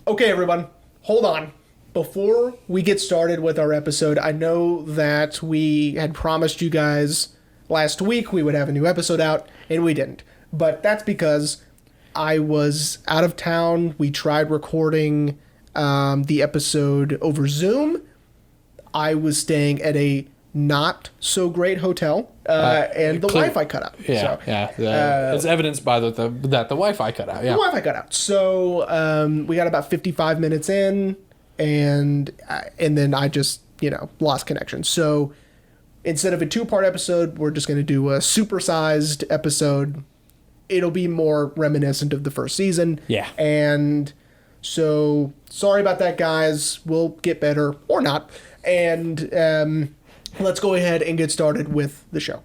Okay, everyone, hold on. Before we get started with our episode, I know that we had promised you guys last week we would have a new episode out, and we didn't. But that's because I was out of town. We tried recording the episode over Zoom. I was staying at a not so great hotel, and the Wi-Fi cut out. Yeah, So, yeah. It's evidenced by that the Wi-Fi cut out. the Yeah. Wi-Fi cut out. So we got about 55 minutes in, and then I just lost connection. So instead of a two-part episode, we're just going to do a supersized episode. It'll be more reminiscent of the first season. Yeah. And so sorry about that, guys. We'll get better or not. And let's go ahead and get started with the show.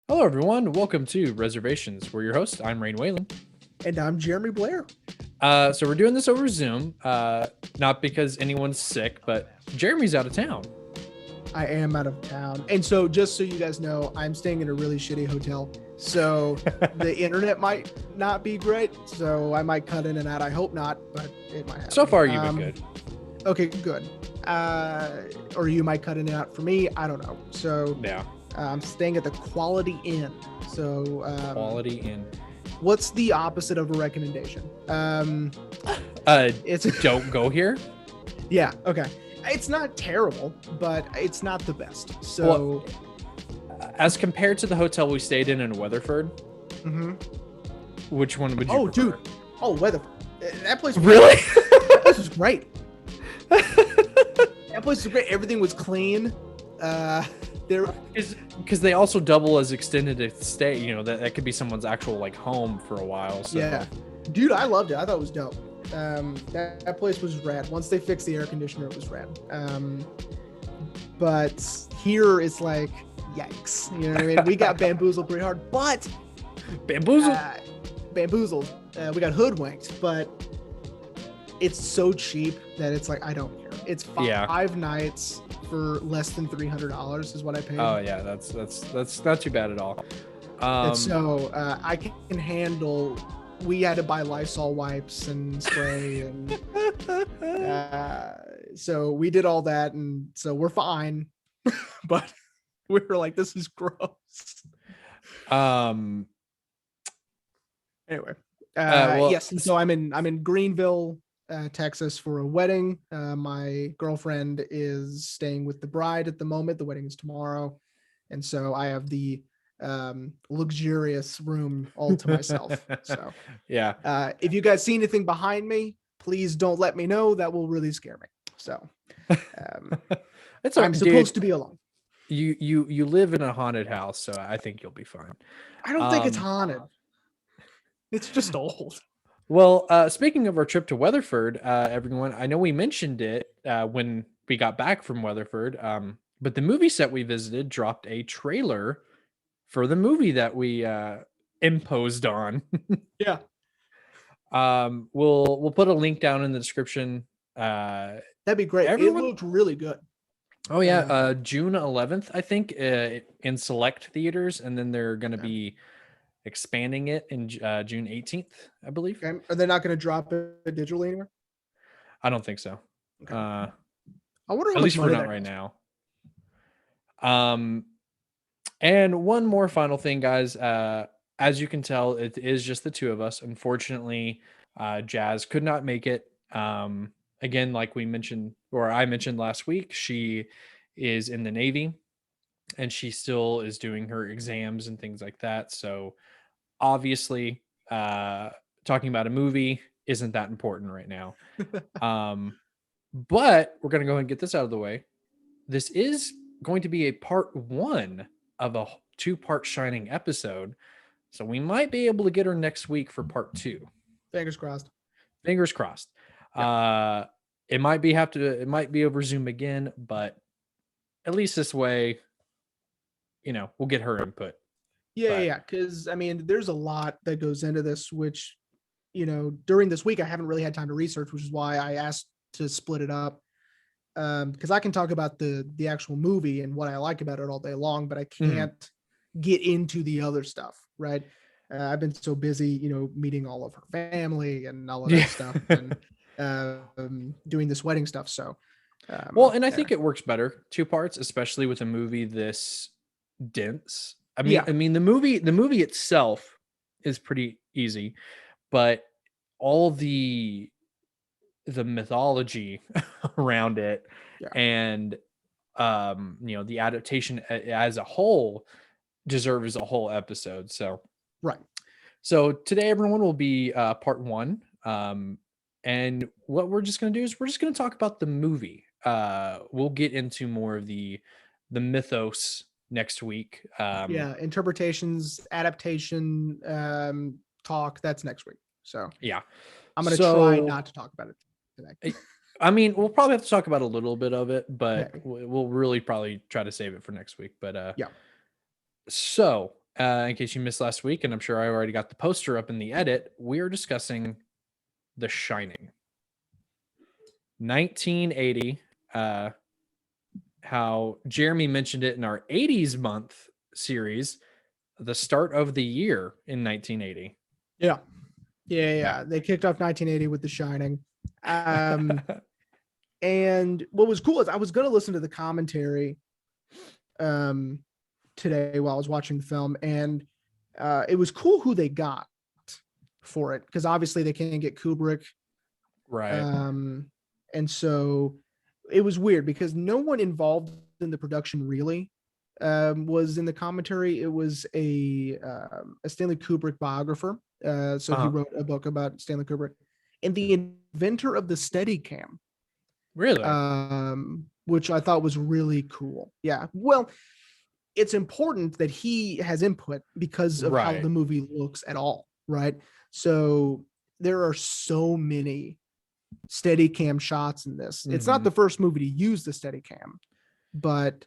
Hello, everyone. Welcome to Reservations. We're your hosts. I'm Rain Whalen. And I'm Jeremy Blair. So we're doing this over Zoom, not because anyone's sick, but Jeremy's out of town. I am out of town. And so just so you guys know, I'm staying in a really shitty hotel. So the internet might not be great. So I might cut in and out. I hope not, but it might happen. So far, you've been good. Okay, good. Or you might cut in and out for me. I don't know. So Yeah. I'm staying at the Quality Inn. So Quality in. what's the opposite of a recommendation? It's Don't go here. yeah. Okay. It's not terrible, but it's not the best. So As compared to the hotel we stayed in Weatherford, mhm. which one would you Oh, prefer? dude. Oh, Weatherford. That place. Really? That place was great. That place was great. Everything was clean. There. Because they also double as extended stay. You know, that could be someone's actual like home for a while. So. Yeah, dude, I loved it. I thought it was dope. That place was rad. Once they fixed the air conditioner, it was rad. But here it's like, yikes. You know what I mean? We got bamboozled pretty hard, but Bamboozled. bamboozled. We got hoodwinked, but it's so cheap that it's like I don't care. It's five nights for less than $300 is what I paid. Oh yeah, that's not too bad at all. And so I can handle. We had to buy Lysol wipes and spray, and so we did all that, and so we're fine. But we were like, "This is gross." Anyway, yes. And so I'm in Greenville, Texas for a wedding. My girlfriend is staying with the bride at the moment. The wedding is tomorrow, and so I have the luxurious room all to myself. So yeah. if you guys see anything behind me, please don't let me know. That will really scare me. So I'm supposed to be alone. You live in a haunted house, so I think you'll be fine. I don't think it's haunted. It's just old. Well, speaking of our trip to Weatherford, everyone, I know we mentioned it when we got back from Weatherford, but the movie set we visited dropped a trailer for the movie that we imposed on. Yeah. We'll put a link down in the description. That'd be great. It looked really good. Oh yeah, June 11th, I think, in select theaters, and then they're going to be expanding it in June 18th, I believe. Okay. Are they not going to drop it digitally anywhere? I don't think so. Okay. I wonder how At least much for money not right now. And one more final thing, guys. As you can tell, it is just the two of us. Unfortunately, Jazz could not make it. Again, like we mentioned, or I mentioned last week, she is in the Navy and she still is doing her exams and things like that. So obviously, talking about a movie isn't that important right now. But we're going to go ahead and get this out of the way. This is going to be a part one of a two-part Shining episode. So we might be able to get her next week for part two. Fingers crossed. Fingers crossed. Yeah. It might be over Zoom again, but at least this way, we'll get her input. Yeah. Because I mean, there's a lot that goes into this, which, during this week I haven't really had time to research, which is why I asked to split it up. Because I can talk about the actual movie and what I like about it all day long, but I can't get into the other stuff, right? I've been so busy, meeting all of her family and all of Yeah. that stuff, and doing this wedding stuff. So, Well, and I yeah. think it works better 2 parts, especially with a movie this dense. I mean, Yeah. I mean the movie itself is pretty easy, but all the mythology around it Yeah. and the adaptation as a whole deserves a whole episode. Right. So today, everyone, will be part 1. And what we're just going to do is we're just going to talk about the movie. We'll get into more of the mythos next week. Yeah. Interpretations, adaptation, talk. That's next week. So Yeah. I'm going to try So, not to talk about it today. I mean, we'll probably have to talk about a little bit of it, but Maybe. we'll really probably try to save it for next week. But Yeah. so, in case you missed last week, and I'm sure I already got the poster up in the edit, we are discussing The Shining. 1980. How Jeremy mentioned it in our 80s month series, the start of the year in 1980. Yeah. Yeah. They kicked off 1980 with The Shining. And what was cool is I was going to listen to the commentary today while I was watching the film, and it was cool who they got for it, because obviously they can't get Kubrick. Right. And so it was weird because no one involved in the production really was in the commentary. It was a Stanley Kubrick biographer. So he wrote a book about Stanley Kubrick, and the inventor of the Steadicam. Really? Which I thought was really cool. Yeah. Well, it's important that he has input because of how the movie looks at all, right? So there are so many Steadicam shots in this. It's not the first movie to use the Steadicam, but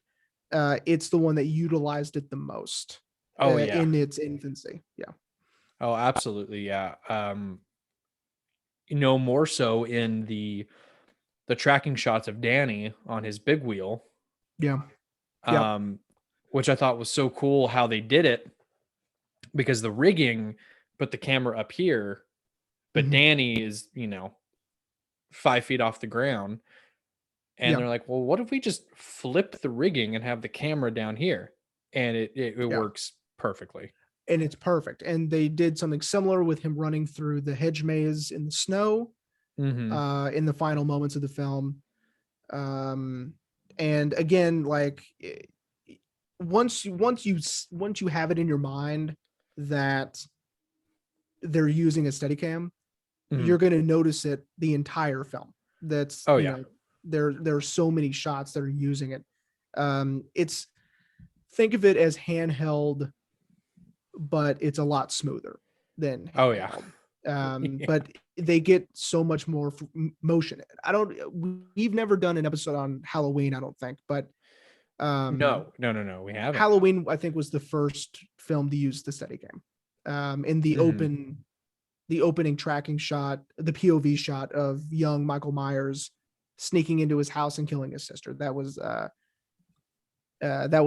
it's the one that utilized it the most. In its infancy. Yeah. Oh, absolutely. Yeah. More so in the tracking shots of Danny on his big wheel. Yeah. Which I thought was so cool how they did it, because the rigging put the camera up here, but Danny is, 5 feet off the ground. And they're like, well, what if we just flip the rigging and have the camera down here? And it works perfectly. And it's perfect. And they did something similar with him running through the hedge maze in the snow in the final moments of the film. And again, like once you have it in your mind that they're using a Steadicam, you're going to notice it the entire film. That's there are so many shots that are using it. Think of it as handheld, but it's a lot smoother than handheld. But they get so much more motion. We've never done an episode on Halloween, I don't think, but no, we haven't. Halloween, I think, was the first film to use the Steadicam. In the opening tracking shot, the POV shot of young Michael Myers sneaking into his house and killing his sister. That was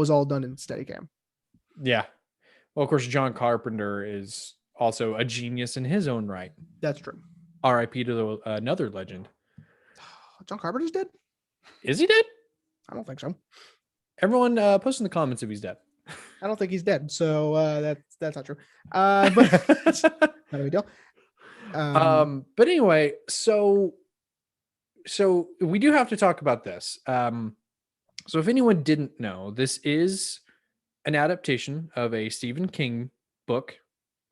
all done in Steadicam. Yeah. Well, of course, John Carpenter is also a genius in his own right. That's true. R.I.P. to another legend. John Carpenter's dead? Is he dead? I don't think so. Everyone post in the comments if he's dead. I don't think he's dead, so that's not true. But not a big deal. But anyway, so we do have to talk about this. So if anyone didn't know, this is an adaptation of a Stephen King book,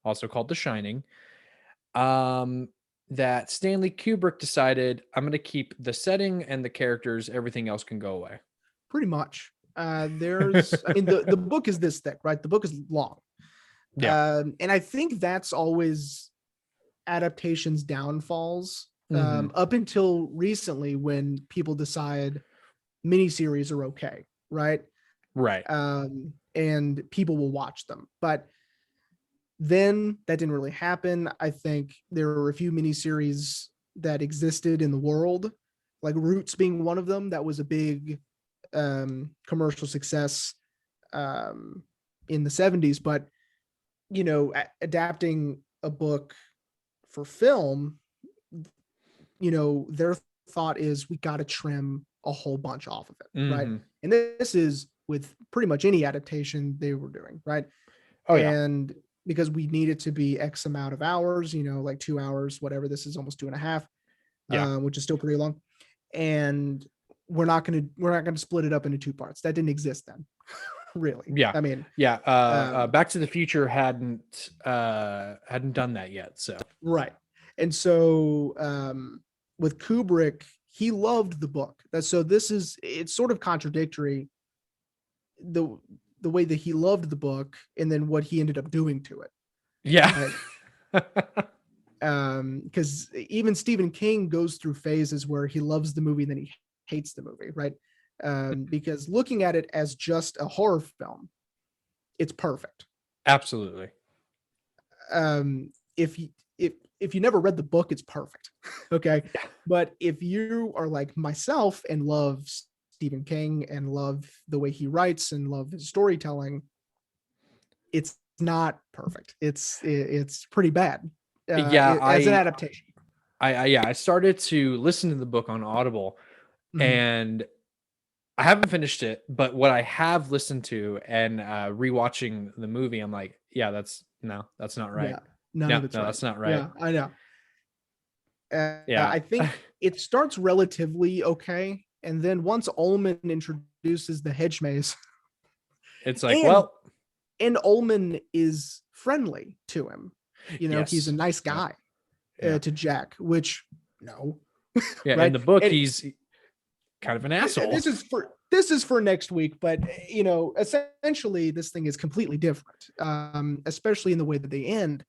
also called The Shining, that Stanley Kubrick decided, I'm going to keep the setting and the characters, everything else can go away. Pretty much. The book is this thick, right? The book is long. Yeah. And I think that's always adaptations' downfalls, up until recently, when people decide miniseries are okay, right? Right. And people will watch them. But then that didn't really happen. I think there were a few miniseries that existed in the world, like Roots being one of them. That was a big commercial success in the 70s. But adapting a book for film, their thought is we got to trim a whole bunch off of it, right? And this is with pretty much any adaptation they were doing, right? Oh yeah. And because we need it to be X amount of hours, like 2 hours, whatever. This is almost 2.5, which is still pretty long. And we're not gonna split it up into 2 parts. That didn't exist then, really. Yeah. I mean, Back to the Future hadn't done that yet. So right. And so with Kubrick, he loved the book. So it's sort of contradictory, the way that he loved the book and then what he ended up doing to it. Yeah. Because even Stephen King goes through phases where he loves the movie and then he hates the movie, right? Because looking at it as just a horror film, it's perfect. Absolutely. If you never read the book, it's perfect. Okay. Yeah. But if you are like myself and love Stephen King and love the way he writes and love his storytelling, it's not perfect. It's pretty bad. As an adaptation. I started to listen to the book on Audible, and I haven't finished it, but what I have listened to and rewatching the movie, I'm like, yeah, that's not right. Yeah. No, that's not right. Yeah, I know. Yeah. I think it starts relatively okay, and then once Ullman introduces the hedge maze, it's like, and Ullman is friendly to him. Yes. He's a nice guy to Jack, which no. Yeah, right? In the book, he's kind of an asshole. This is for next week, but essentially this thing is completely different, especially in the way that they end.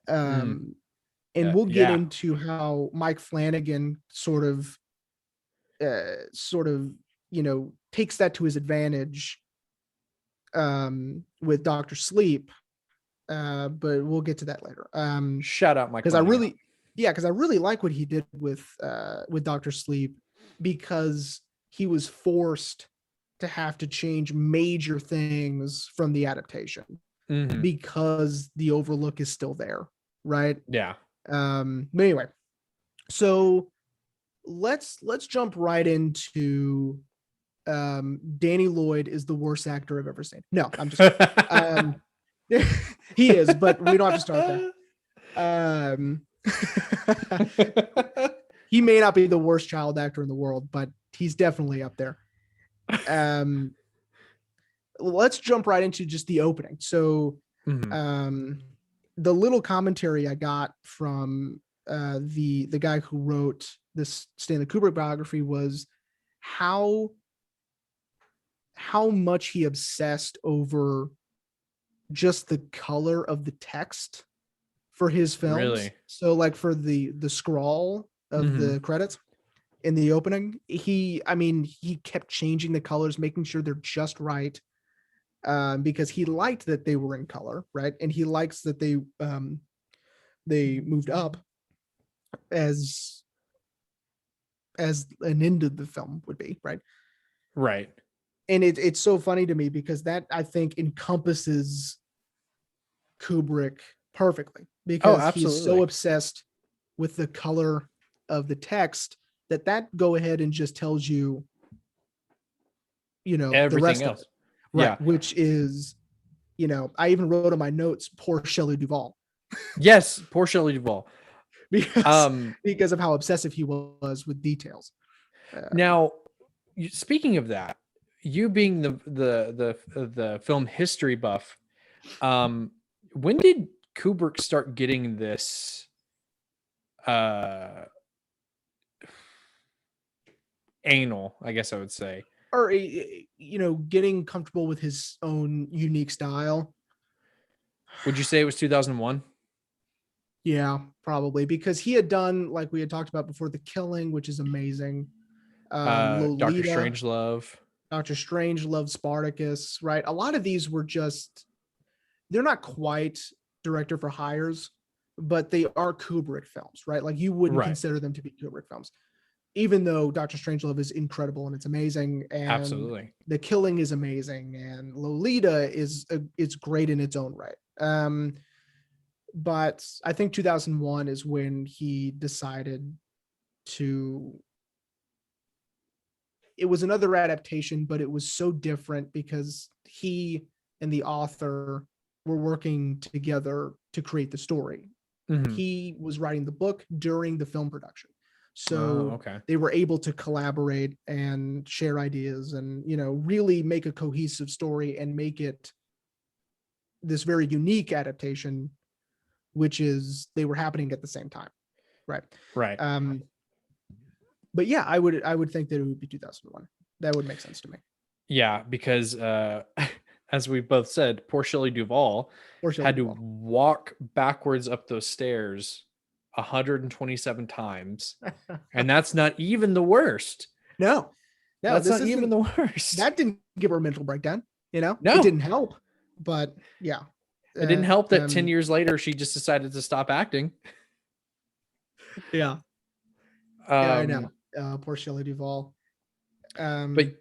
And we'll get into how Mike Flanagan sort of takes that to his advantage with Dr. Sleep, but we'll get to that later. Shout out Mike, because I really like what he did with Dr. Sleep, because he was forced to have to change major things from the adaptation because the Overlook is still there, right? Yeah. But anyway, so let's jump right into Danny Lloyd is the worst actor I've ever seen. No, I'm just he is, but we don't have to start there. He may not be the worst child actor in the world, but he's definitely up there. Let's jump right into just the opening. So the little commentary I got from the guy who wrote this Stanley Kubrick biography was how much he obsessed over just the color of the text for his films. Really? So like for the scrawl of the credits in the opening, he kept changing the colors, making sure they're just right, because he liked that they were in color, right? And he likes that they moved up as an end of the film would be, right? Right. And it's so funny to me because that, I think, encompasses Kubrick perfectly, because he's so obsessed with the color of the text that go ahead and just tells you, everything the rest else. of it, right? Yeah. Which is, I even wrote on my notes, poor Shelley Duvall. Yes, poor Shelley Duvall. Because of how obsessive he was with details. Now, speaking of that, you being the film history buff, when did Kubrick start getting this anal, I guess I would say, or getting comfortable with his own unique style? Would you say it was 2001? Yeah, probably, because he had done, like we had talked about before, The Killing, which is amazing. Lolita, Dr. Strangelove, Spartacus, right? A lot of these were just, they're not quite director for hires, but they are Kubrick films, right? Like you wouldn't consider them to be Kubrick films. even though Dr. Strangelove is incredible and it's amazing, and Absolutely. the killing is amazing, and Lolita is it's great in its own right. But I think 2001 is when he decided to. It was another adaptation, but it was so different because he and the author were working together to create the story. Mhm. He was writing the book during the film production. So okay. they were able to collaborate and share ideas and, really make a cohesive story and make it this very unique adaptation, which is they were happening at the same time. Right. Right. But yeah, I would think that it would be 2001. That would make sense to me. Yeah, because as we both said, poor Shelley Duvall Or Shelley had to Duvall. walk backwards up those stairs 127 times. And that's not even the worst. No, That's not even the worst. That didn't give her a mental breakdown. No. It didn't help. But yeah, It didn't help that 10 years later she just decided to stop acting. Yeah. Yeah, I know. Poor Shelley Duvall. But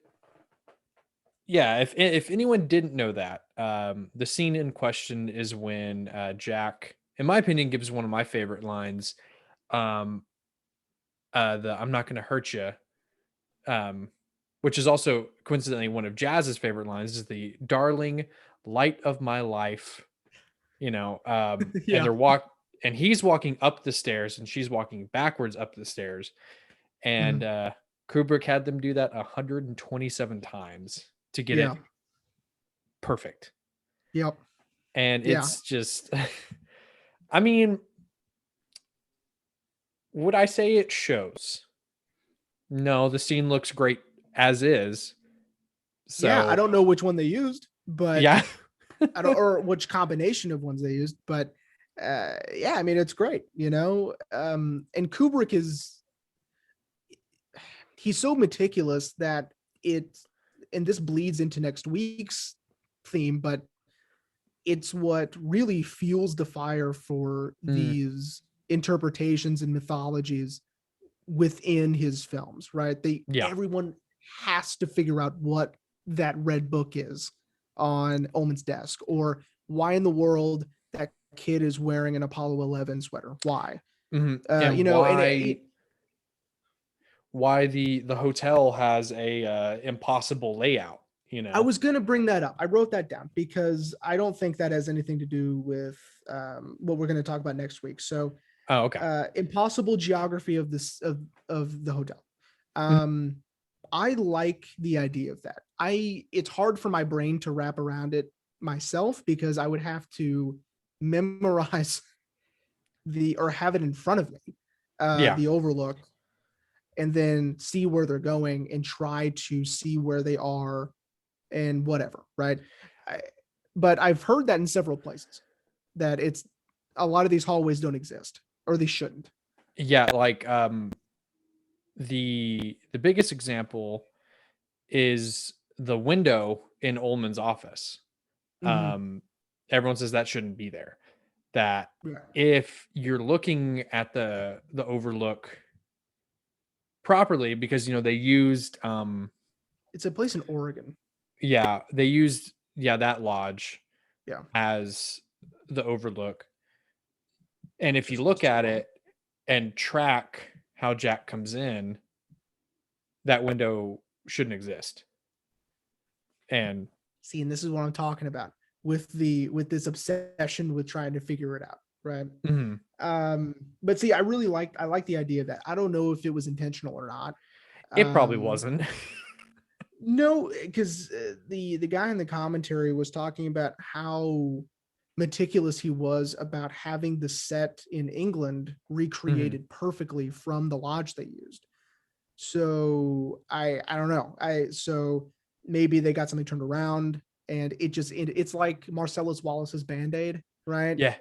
yeah, if anyone didn't know that, the scene in question is when Jack, in my opinion, gives one of my favorite lines. The "I'm not going to hurt you," which is also coincidentally one of Jazz's favorite lines, is the "darling light of my life." And and he's walking up the stairs and she's walking backwards up the stairs. And Kubrick had them do that 127 times to get it perfect. Yep. And it's just, I mean, would I say it shows? No, the scene looks great as is. So yeah, I don't know which one they used, but yeah, I don't, or which combination of ones they used, but yeah, I mean, it's great, and Kubrick he's so meticulous that and this bleeds into next week's theme, but it's what really fuels the fire for these interpretations and mythologies within his films, right? Everyone has to figure out what that red book is on Ullman's desk, or why in the world that kid is wearing an Apollo 11 sweater. Why? And why the hotel has a impossible layout. I was going to bring that up. I wrote that down because I don't think that has anything to do with what we're going to talk about next week. So, okay. Impossible geography of this of the hotel. I like the idea of that. It's hard for my brain to wrap around it myself because I would have to memorize or have it in front of me, the overlook, and then see where they're going and try to see where they are and whatever, right? But I've heard that in several places that it's a lot of these hallways don't exist, or they shouldn't. Yeah, like the biggest example is the window in Ullman's office. Everyone says that shouldn't be there. That if you're looking at the overlook properly, because they used it's a place in Oregon. Yeah, they used that lodge as the overlook. And if you look at it and track how Jack comes in, that window shouldn't exist. And this is what I'm talking about with this obsession with trying to figure it out, right? But see, I like the idea of that. I don't know if it was intentional or not. It probably wasn't. No, because the guy in the commentary was talking about how meticulous he was about having the set in England recreated perfectly from the lodge they used. So I don't know. So maybe they got something turned around and it's like Marcellus Wallace's Band-Aid, right? Yeah.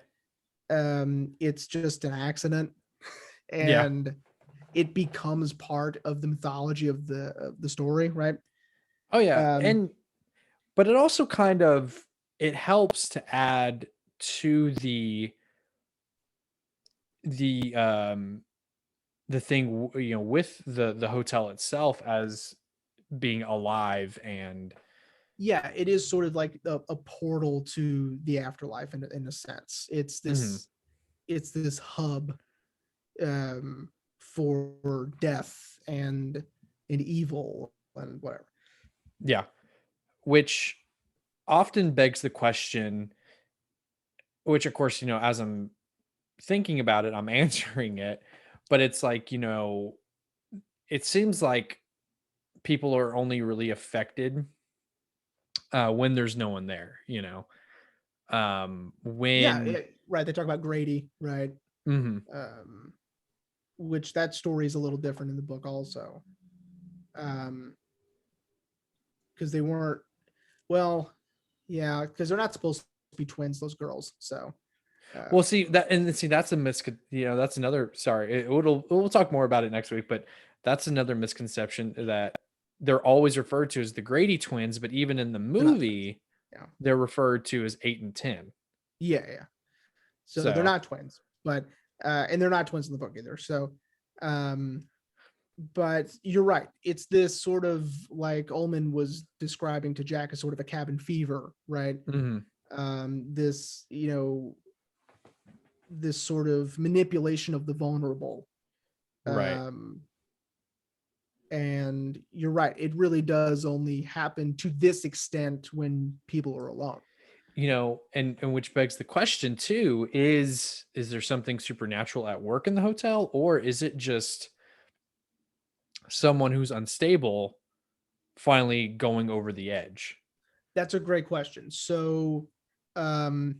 It's just an accident and it becomes part of the mythology of the story, right? Oh yeah. But it also kind of, it helps to add to the the thing, with the hotel itself as being alive. And Yeah, it is sort of like a portal to the afterlife in a sense. Mhm. It's this hub for death and evil and whatever. Yeah, which often begs the question, which of course, as I'm thinking about it, I'm answering it, but it's like, it seems like people are only really affected when there's no one there, Yeah, when right. They talk about Grady, right? Mhm. Um, which that story is a little different in the book also, because they weren't well, yeah, because they're not supposed to be twins, those girls. So Well, um, see that's a that's another. Sorry, we'll talk more about it next week, but that's another misconception that they're always referred to as the Grady twins, but even in the they're not twins. movie, Yeah, they're referred to as 8 and 10. yeah. So they're So, not twins, but and they're not twins in the book either. So, um, but you're right. It's this sort of like Ullman was describing to Jack as sort of a cabin fever, right? mhm, This, this sort of manipulation of the vulnerable. right. Um, and you're right. It really does only happen to this extent when people are alone. And which begs the question too, is there something supernatural at work in the hotel, or is it just someone who's unstable finally going over the edge? That's a great question. So, um,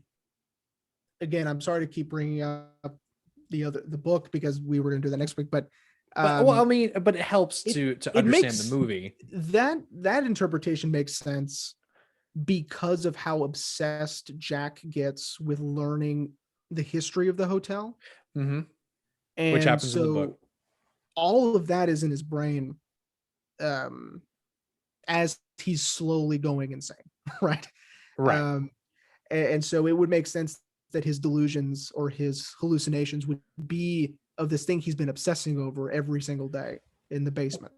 again, I'm sorry to keep bringing up the book because we were going to do that next week, but But well, I um, mean, but it helps it to it understand the makes movie. that interpretation makes sense because of how obsessed Jack gets with learning the history of the hotel. Hmm. Which And happens in the book. so all of that is in his brain um, as he's slowly going insane, right? Right. Um, and so it would make sense that his delusions or his hallucinations would be of this thing he's been obsessing over every single day in the basement.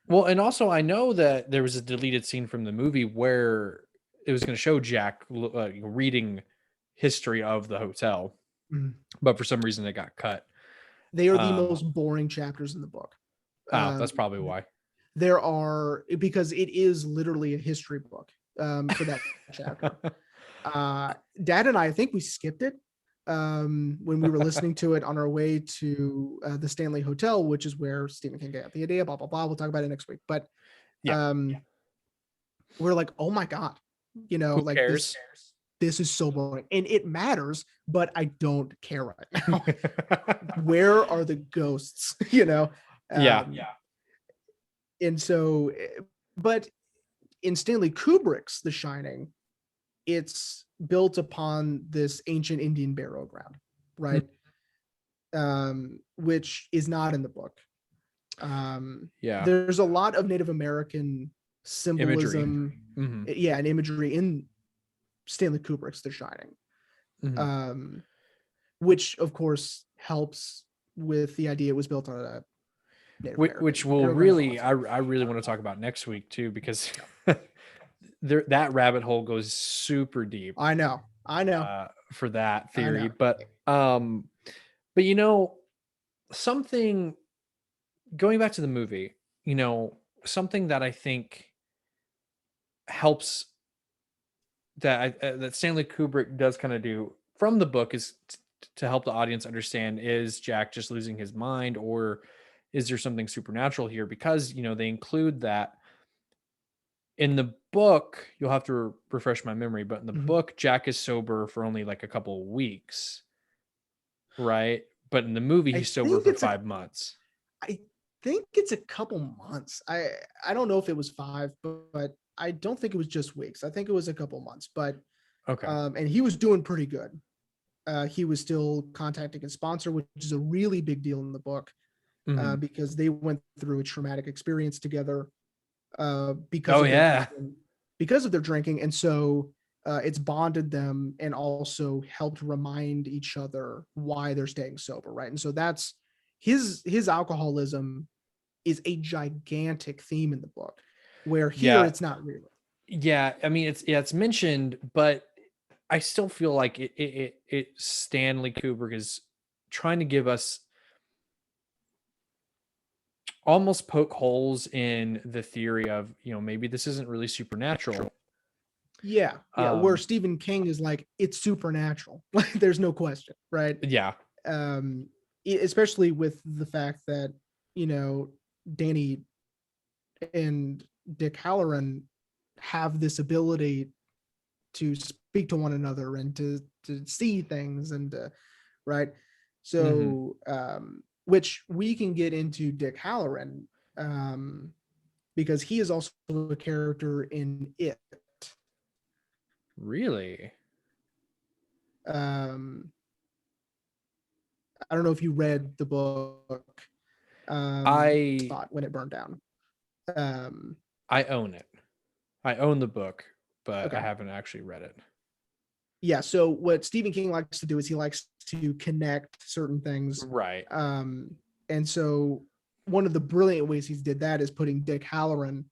Well, and also I know that there was a deleted scene from the movie where it was going to show Jack reading history of the hotel, Mhm. but for some reason it got cut. They are the Um, most boring chapters in the book. oh, Um, that's probably why. there are because it is literally a history book for that chapter. Uh, Dad and I think we skipped it when we were listening to it on our way to the Stanley Hotel, which is where Stephen King got the idea. Blah blah blah. We'll talk about it next week. But Yeah. um, we're like, oh my god, Who like cares? this is so boring, and it matters, but I don't care right now. Where are the ghosts? Yeah. Um, and so, but in Stanley Kubrick's The Shining, it's built upon this ancient Indian burial ground, Mm. right? Which is not in the book. Yeah. There's a lot of Native American Imagery. symbolism, Hmm. yeah, and imagery in Stanley Kubrick's The Shining, Hmm. um, which of course helps with the idea it was built on a Native Which American will burial ground. really, I really want to talk about next week too, because that rabbit hole goes super deep I know, for that I theory. know. But something, going back to the movie, something that I think helps, that Stanley Kubrick does kind of do from the book, is to help the audience understand, is Jack just losing his mind, or is there something supernatural here? Because they include that in the book. You'll have to refresh my memory, but in the Mhm. book, Jack is sober for only like a couple of weeks, right? But in the movie, I he's sober think for it's a 5 months. I think it's a couple months. I don't know if it was 5, but I don't think it was just weeks. I think it was a couple months. But Okay. and he was doing pretty good. He was still contacting his sponsor, which is a really big deal in the book Hmm. because they went through a traumatic experience together because Oh of their yeah. drinking, because of their drinking, and so it's bonded them and also helped remind each other why they're staying sober, right? And so that's his alcoholism is a gigantic theme in the book, where here Yeah. it's not really. Yeah, I mean it's mentioned, but I still feel like it Stanley Kubrick is trying to give us almost poke holes in the theory of, maybe this isn't really supernatural. Yeah, yeah. Where Um, Stephen King is like, it's supernatural. Like, there's no question, right? yeah. Um, especially with the fact that you know Danny and Dick Halloran have this ability to speak to one another and to see things and right. Mhm. So which we can get into Dick Halloran, because he is also a character in it. Really? um I don't know if you read the book, I Spot, when it burned down. um I own it. I own the book, but I okay. haven't actually read it. Yeah, so what Stephen King likes to do is he likes to connect certain things. Right. And so one of the brilliant ways he's did that is putting Dick Halloran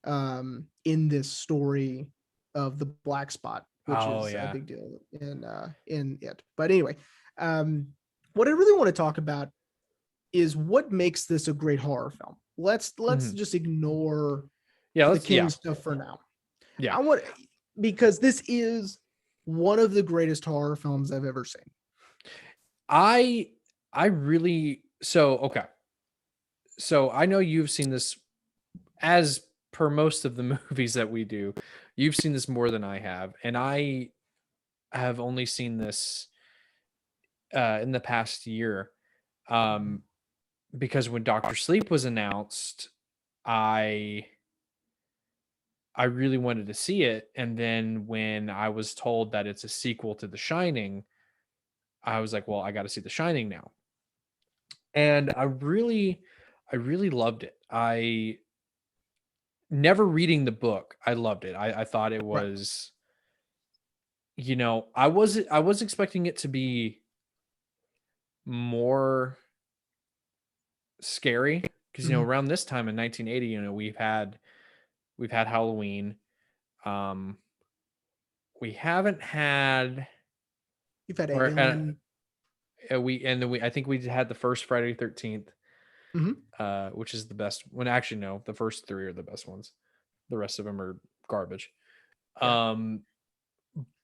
in this story of the black spot, which Oh is a yeah. big deal in it. But anyway, what I really want to talk about is what makes this a great horror film. Let's Mhm. just ignore Yeah, the let's King yeah. stuff for now. Yeah. I want because this is one of the greatest horror films I've ever seen. I I really so okay. So I know you've seen this as per most of the movies that we do. You've seen this more than I have, and I have only seen this in the past year. Um because when Doctor Sleep was announced, I I really wanted to see it, and then when I was told that it's a sequel to The Shining, I was like, well, I got to see The Shining now. And I really loved it. I never reading the book, I loved it. I thought it Right. was, I was expecting it to be more scary because Mhm. around this time in 1980, we've had Halloween. Um, we haven't had You've had or Alien. we and then we I think we had the first Friday 13th, Mhm. which is the best one. Actually, no, the first three are the best ones. The rest of them are garbage. Yeah. Um,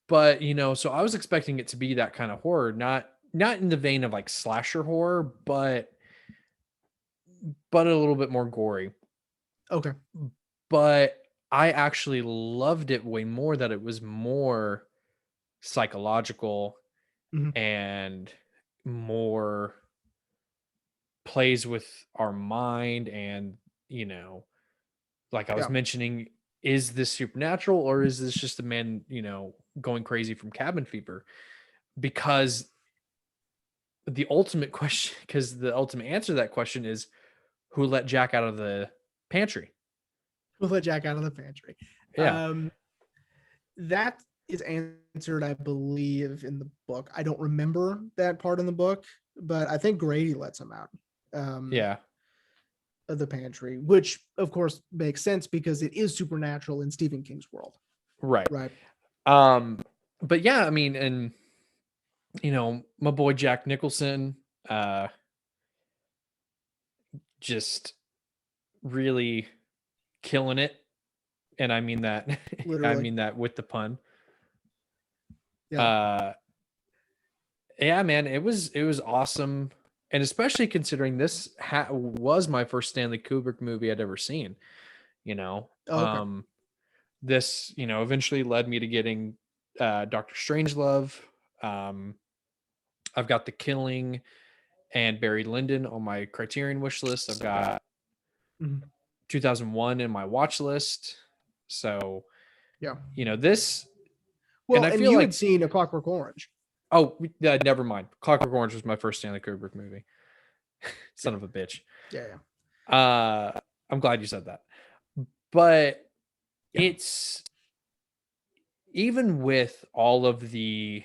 but so I was expecting it to be that kind of horror, not in the vein of like slasher horror, but a little bit more gory. Okay. But I actually loved it way more that it was more psychological Mhm. and more plays with our mind and you know like I was Yeah. mentioning, is this supernatural or is this just a man going crazy from cabin fever? Because the ultimate question because the ultimate answer to that question is, who let Jack out of the pantry? We'll let Jack out of the pantry. Yeah. That is answered, I believe, in the book. I don't remember that part in the book, but I think Grady lets him out um, Yeah. of the pantry, which of course makes sense because it is supernatural in Stephen King's world, Right. right? um but yeah, I mean, and my boy Jack Nicholson, uh just really killing it. And I mean that I Literally. mean that with the pun. Yeah. uh yeah, man, it was awesome. And especially considering this was my first Stanley Kubrick movie I'd ever seen. you know Oh, okay. um this eventually led me to getting Dr. Strangelove. um I've got The Killing and Barry Lyndon on my Criterion wish list. I've got Mhm. 2001 in my watch list. So Yeah. this, and Well, I and feel you had like, seen A Clockwork Orange. oh, never mind. Clockwork Orange was my first Stanley Kubrick movie. Yeah. Son of a bitch. Yeah. uh I'm glad you said that. But Yeah. it's, even with all of the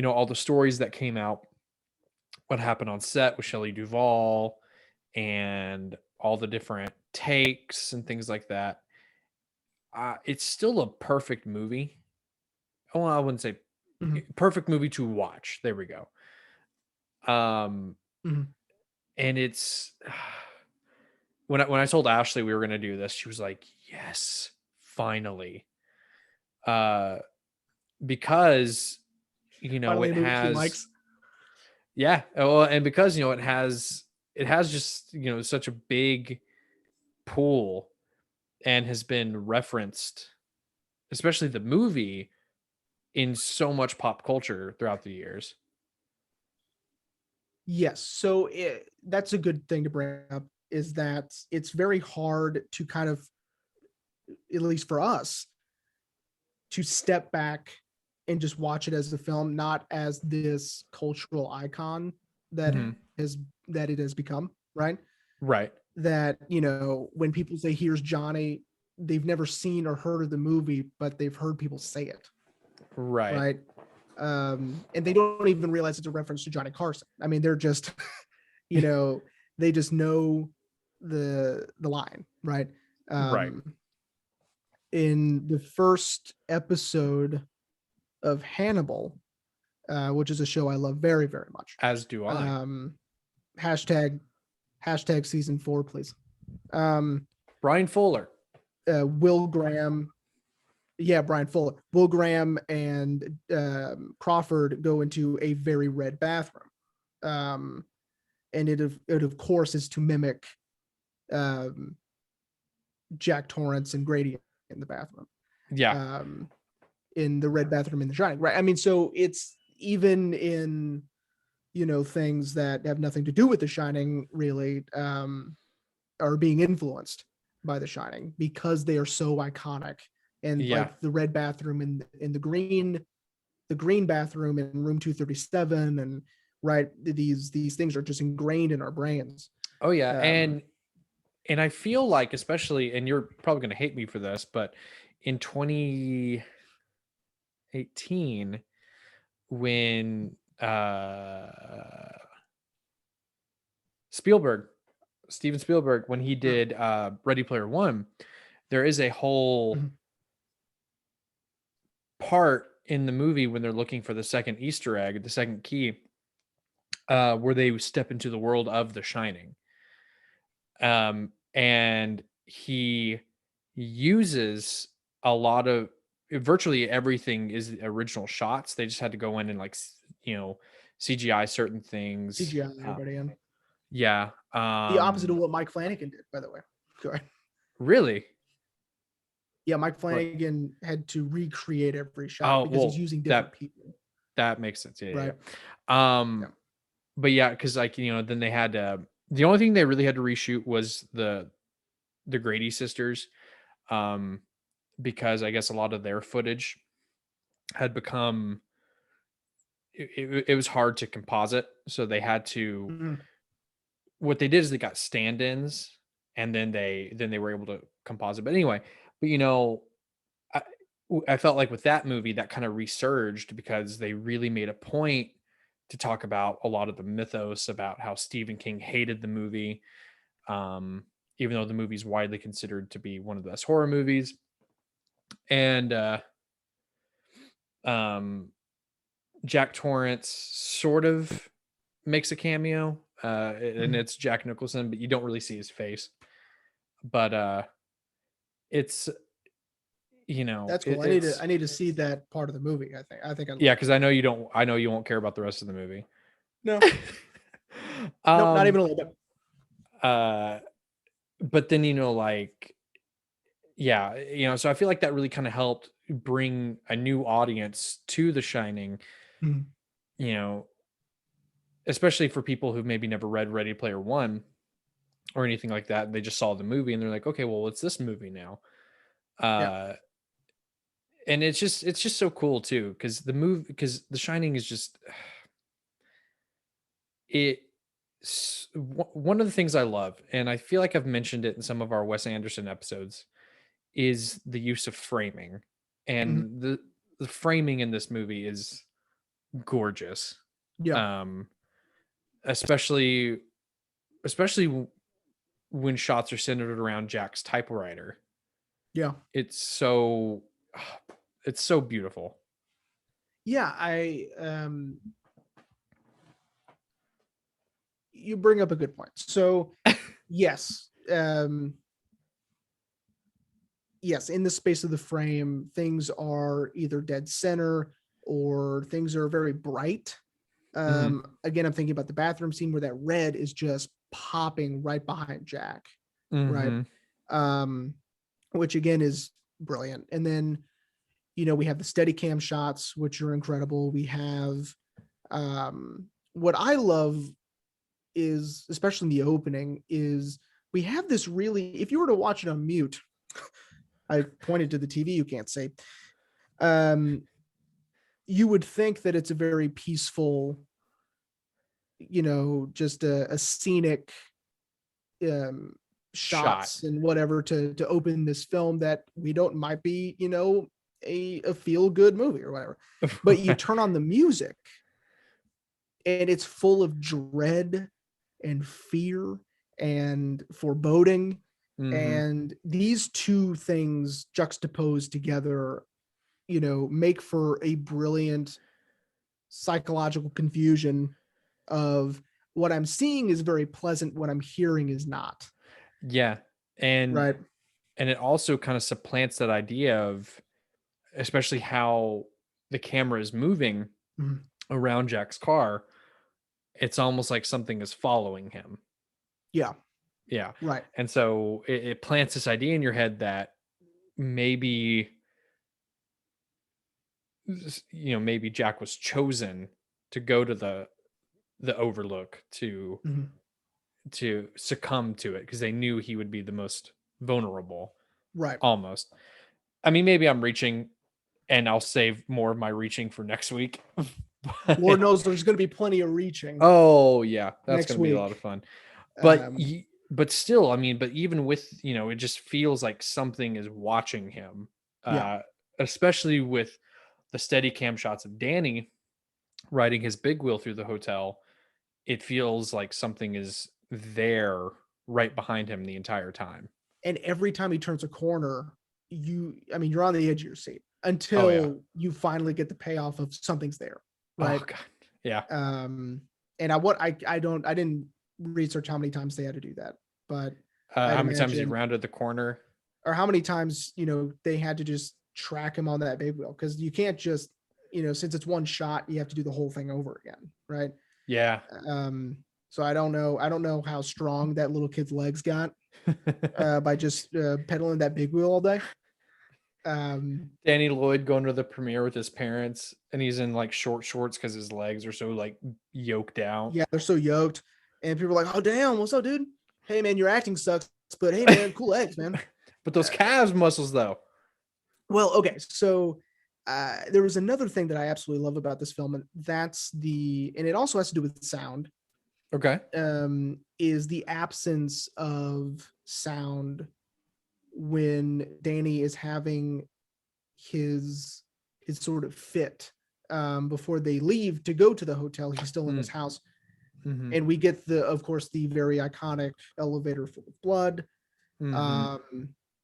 all the stories that came out, what happened on set with Shelley Duvall and all the different takes and things like that. It's still a perfect movie. Well, I wouldn't say Mhm. perfect movie to watch. There we go. Um, Mhm. and it's when I told Ashley we were gonna do this, she was like, "Yes, finally." Uh, because Finally, it a movie she has, likes. yeah, well, and because it has just such a big pool and has been referenced, especially the movie, in so much pop culture throughout the years. Yes. So that's a good thing to bring up, is that it's very hard to kind of, at least for us, to step back and just watch it as a film, not as this cultural icon that Mhm. has that it has become, right? Right. That, when people say here's Johnny, they've never seen or heard of the movie, but they've heard people say it, Right. right? And they don't even realize it's a reference to Johnny Carson. I mean, they're just, you know, they just know the line, right? Right. In the first episode of Hannibal, which is a show I love very, very much. As do I. Um, hashtag hashtag season 4, please. Um, Brian Fuller. Will Graham, yeah, Brian Fuller, Will Graham and Crawford go into a very red bathroom, and it of course is to mimic um, Jack Torrance and Grady in the bathroom, Yeah. um, in the red bathroom in The Shining, right? I mean, so it's even in things that have nothing to do with The Shining, really, are being influenced by The Shining because they are so iconic. And Yeah. like the red bathroom in the green bathroom in room 237, and right, these things are just ingrained in our brains. Oh yeah. Um, And I feel like, especially, and you're probably going to hate me for this, but in 2018, when Spielberg, Steven Spielberg, when he did Ready Player One, there is a whole mhm, part in the movie when they're looking for the second Easter egg, the second key, where they step into the world of The Shining. And he uses a lot of, virtually everything is original shots. They just had to go in and CGI certain things. CGI everybody in. Yeah. The opposite of what Mike Flanagan did, by the way. Sorry. Really? Yeah, Mike What? Flanagan had to recreate every shot Oh, because he's well, using different that people, that makes sense. Yeah, yeah, right? yeah. Yeah. But yeah, because then they had to. The only thing they really had to reshoot was the Grady sisters, um, because I guess a lot of their footage had become, it was hard to composite, so they had to. Mhm. What they did is they got stand-ins, and then they were able to composite. But anyway, but I I felt like with that movie that kind of resurged because they really made a point to talk about a lot of the mythos about how Stephen King hated the movie, um, even though the movie's widely considered to be one of the best horror movies. And um, Jack Torrance sort of makes a cameo, and Mhm. it's Jack Nicholson, but you don't really see his face. But it's That's cool. it's, I need to see that part of the movie. I think I'd yeah, like because it. I know you won't care about the rest of the movie. No, nope, not even um a little bit. uh but then like, yeah, so I feel like that really kind of helped bring a new audience to The Shining, Mhm. you know especially for people who've maybe never read Ready Player One or anything like that. They just saw the movie and they're like, okay, well, what's this movie now? Yeah. uh and it's just so cool too, because The Shining is just, it one of the things I love, and I feel like I've mentioned it in some of our Wes Anderson episodes, is the use of framing. Mhm. And the framing in this movie is gorgeous. Yeah. Um especially when shots are centered around Jack's typewriter. Yeah. It's so beautiful. Yeah, you bring up a good point. So, yes, yes, in the space of the frame, things are either dead center or things are very bright. Again, I'm thinking about the bathroom scene where that red is just popping right behind Jack, right? Um, which again is brilliant. And then, we have the Steadicam shots, which are incredible. We have what I love is, especially in the opening, is we have this really, if you were to watch it on mute, I pointed to the TV, you can't see. You would think that it's a very peaceful, just a scenic shots and whatever to open this film that we don't might be, a feel good movie or whatever. But you turn on the music and it's full of dread and fear and foreboding. And these two things juxtaposed together, make for a brilliant psychological confusion of what I'm seeing is very pleasant, what I'm hearing is not. Yeah. And right. And it also kind of supplants that idea of, especially how the camera is moving around Jack's car. It's almost like something is following him. Yeah. Yeah. Right. And so it plants this idea in your head that maybe, maybe Jack was chosen to go to the Overlook to succumb to it because they knew he would be the most vulnerable. Right. Almost. I mean, maybe I'm reaching, and I'll save more of my reaching for next week. Lord knows there's going to be plenty of reaching. Oh yeah, that's going to be a lot of fun. But still, I mean, but even with, it just feels like something is watching him. Especially with the Steadicam shots of Danny riding his big wheel through the hotel. It feels like something is there right behind him the entire time. And every time he turns a corner, you're on the edge of your seat until you finally get the payoff of something's there. Right. Oh God. Yeah. And I didn't research how many times they had to do that, but how many times he rounded the corner, or how many times, they had to just track him on that big wheel. Cause you can't just, since it's one shot, you have to do the whole thing over again. Right. Yeah. So I don't know how strong that little kid's legs got by just pedaling that big wheel all day. Danny Lloyd going to the premiere with his parents, and he's in like short shorts because his legs are so like yoked out. Yeah, they're so yoked, and people are like, "Oh damn, what's up, dude? Hey man, your acting sucks, but hey man, cool legs, man." But those calves muscles, though. Well, okay, so there was another thing that I absolutely love about this film, and and it also has to do with sound. Okay. Is the absence of sound when Danny is having his sort of fit before they leave to go to the hotel. He's still in his house. And we get of course, the very iconic elevator full of blood.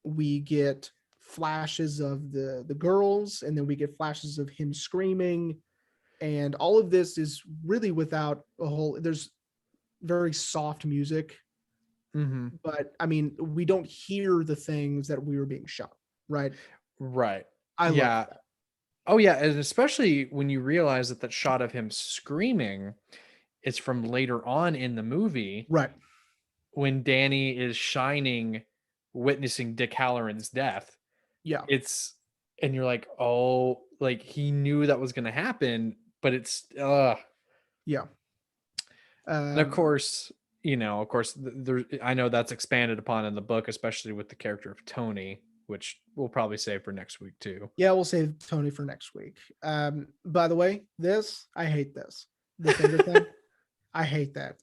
We get flashes of the girls, and then we get flashes of him screaming. And all of this is really without there's very soft music. But I mean, we don't hear the things that we were being shown. Right. I love that. Oh yeah. And especially when you realize that shot of him screaming is from later on in the movie. Right. When Danny is shining, witnessing Dick Halloran's death. Yeah. And you're like, oh, like he knew that was going to happen, but it's, yeah. And of course, I know that's expanded upon in the book, especially with the character of Tony, which we'll probably save for next week too. Yeah, we'll save Tony for next week. By the way, I hate this. The finger thing. I hate that.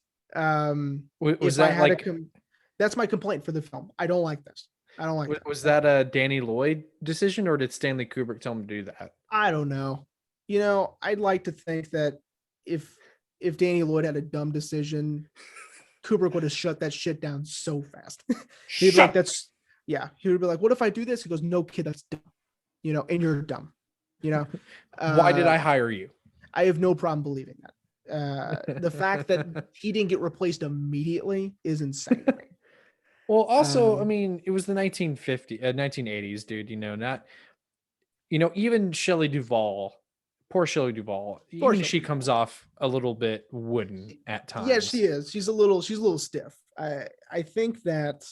That's my complaint for the film. I don't like this. I don't like that. Was that a Danny Lloyd decision, or did Stanley Kubrick tell him to do that? I don't know. I'd like to think that if if Danny Lloyd had a dumb decision, Kubrick would have shut that shit down so fast. He'd be like, he would be like, what if I do this? He goes, no, kid, that's dumb. You know, and you're dumb. You know, Why did I hire you? I have no problem believing that. The fact that he didn't get replaced immediately is insane to me. Well, also, I mean, it was the 1980s, dude. You know, not, you know, even Shelley Duvall, poor Shelley Duvall, even she comes off a little bit wooden at times. Yeah, she is. She's a little stiff. I think that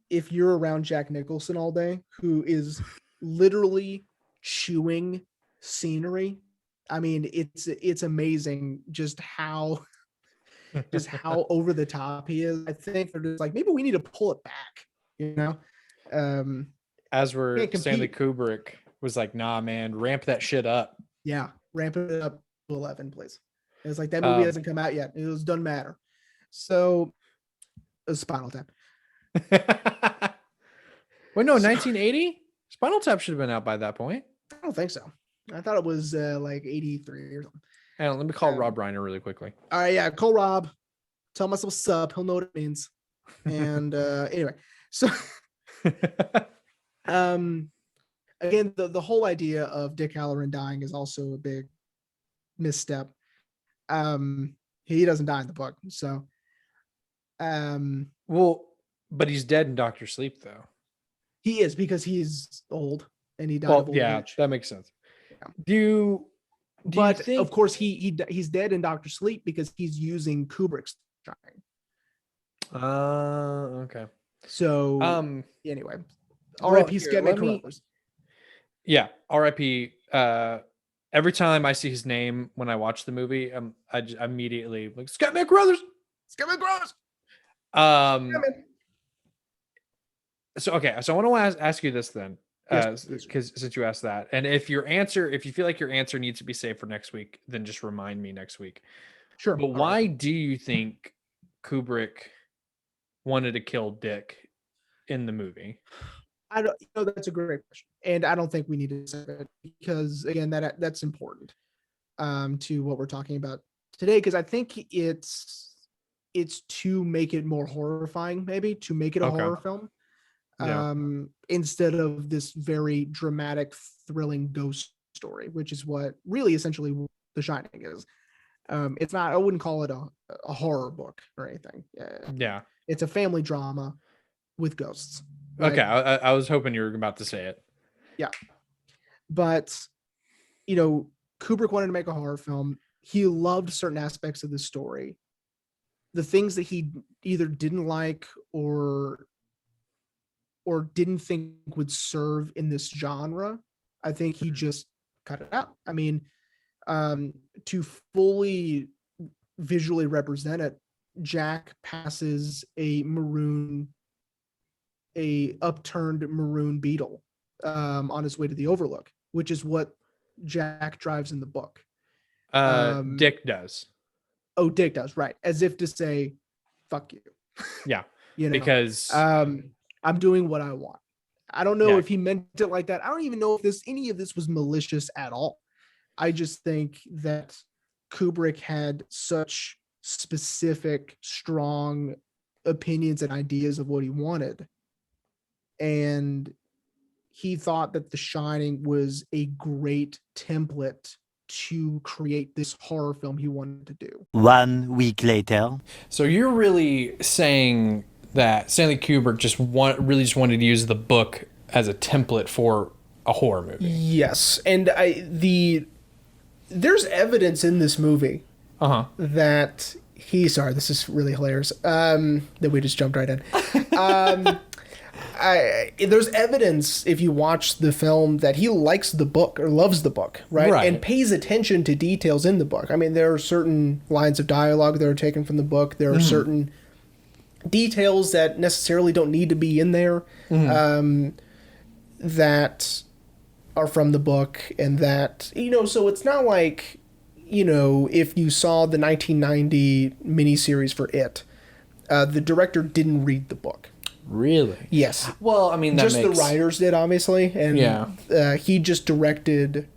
if you're around Jack Nicholson all day, who is literally chewing scenery, I mean, it's amazing just how over the top he is. I think they're just like, maybe we need to pull it back, you know. As we're Stanley Kubrick was like, nah, man, ramp that shit up. Yeah, ramp it up to 11, please. It's like that movie hasn't come out yet. It doesn't matter. So, Spinal Tap. Wait, no, 1980? Spinal Tap should have been out by that point. I don't think so. I thought it was like 83 or something. Hang on, let me call Rob Reiner really quickly. All right, yeah, call Rob. Tell him what's up. He'll know what it means. And anyway, so again, the whole idea of Dick Halloran dying is also a big misstep. He doesn't die in the book, so well, but he's dead in Dr. Sleep, though. He is, because he's old and he died of old age. That makes sense. Yeah. But you think... of course he's dead in Dr. Sleep because he's using Kubrick's Shining. Okay. So anyway, R.I.P. Scatman Crothers. Yeah, R.I.P. Every time I see his name when I watch the movie, I just immediately like Scatman Crothers. Scatman Crothers. So I want to ask you this then, because since you asked that, and if you feel like your answer needs to be saved for next week, then just remind me next week. Sure. But why do you think Kubrick wanted to kill Dick in the movie? I don't know. That's a great question, and I don't think we need to say it because again, that's important to what we're talking about today. Because I think it's to make it more horrifying, maybe to make it a horror film. Instead of this very dramatic, thrilling ghost story, which is what really essentially The Shining is. It's not, I wouldn't call it a horror book or anything. Yeah. It's a family drama with ghosts. Right? Okay. I was hoping you were about to say it. Yeah. But, you know, Kubrick wanted to make a horror film. He loved certain aspects of the story. The things that he either didn't like or didn't think would serve in this genre, I think he just cut it out. I mean, to fully visually represent it, Jack passes a upturned maroon beetle on his way to the Overlook, which is what Jack drives in the book. Dick does. Oh, Dick does, right. As if to say, fuck you. Yeah. You know, because I'm doing what I want. I don't know if he meant it like that. I don't even know if any of this was malicious at all. I just think that Kubrick had such specific, strong opinions and ideas of what he wanted. And he thought that The Shining was a great template to create this horror film he wanted to do. 1 week later. So you're really saying that Stanley Kubrick just wanted to use the book as a template for a horror movie. Yes, and there's evidence in this movie that this is really hilarious. That we just jumped right in. There's evidence if you watch the film that he likes the book or loves the book, right? And pays attention to details in the book. I mean, there are certain lines of dialogue that are taken from the book. There are certain details that necessarily don't need to be in there that are from the book, and that, you know, so it's not like, you know, if you saw the 1990 miniseries for It, the director didn't read the book. Really? Yes. Well, I mean, the writers did, obviously, and he just directed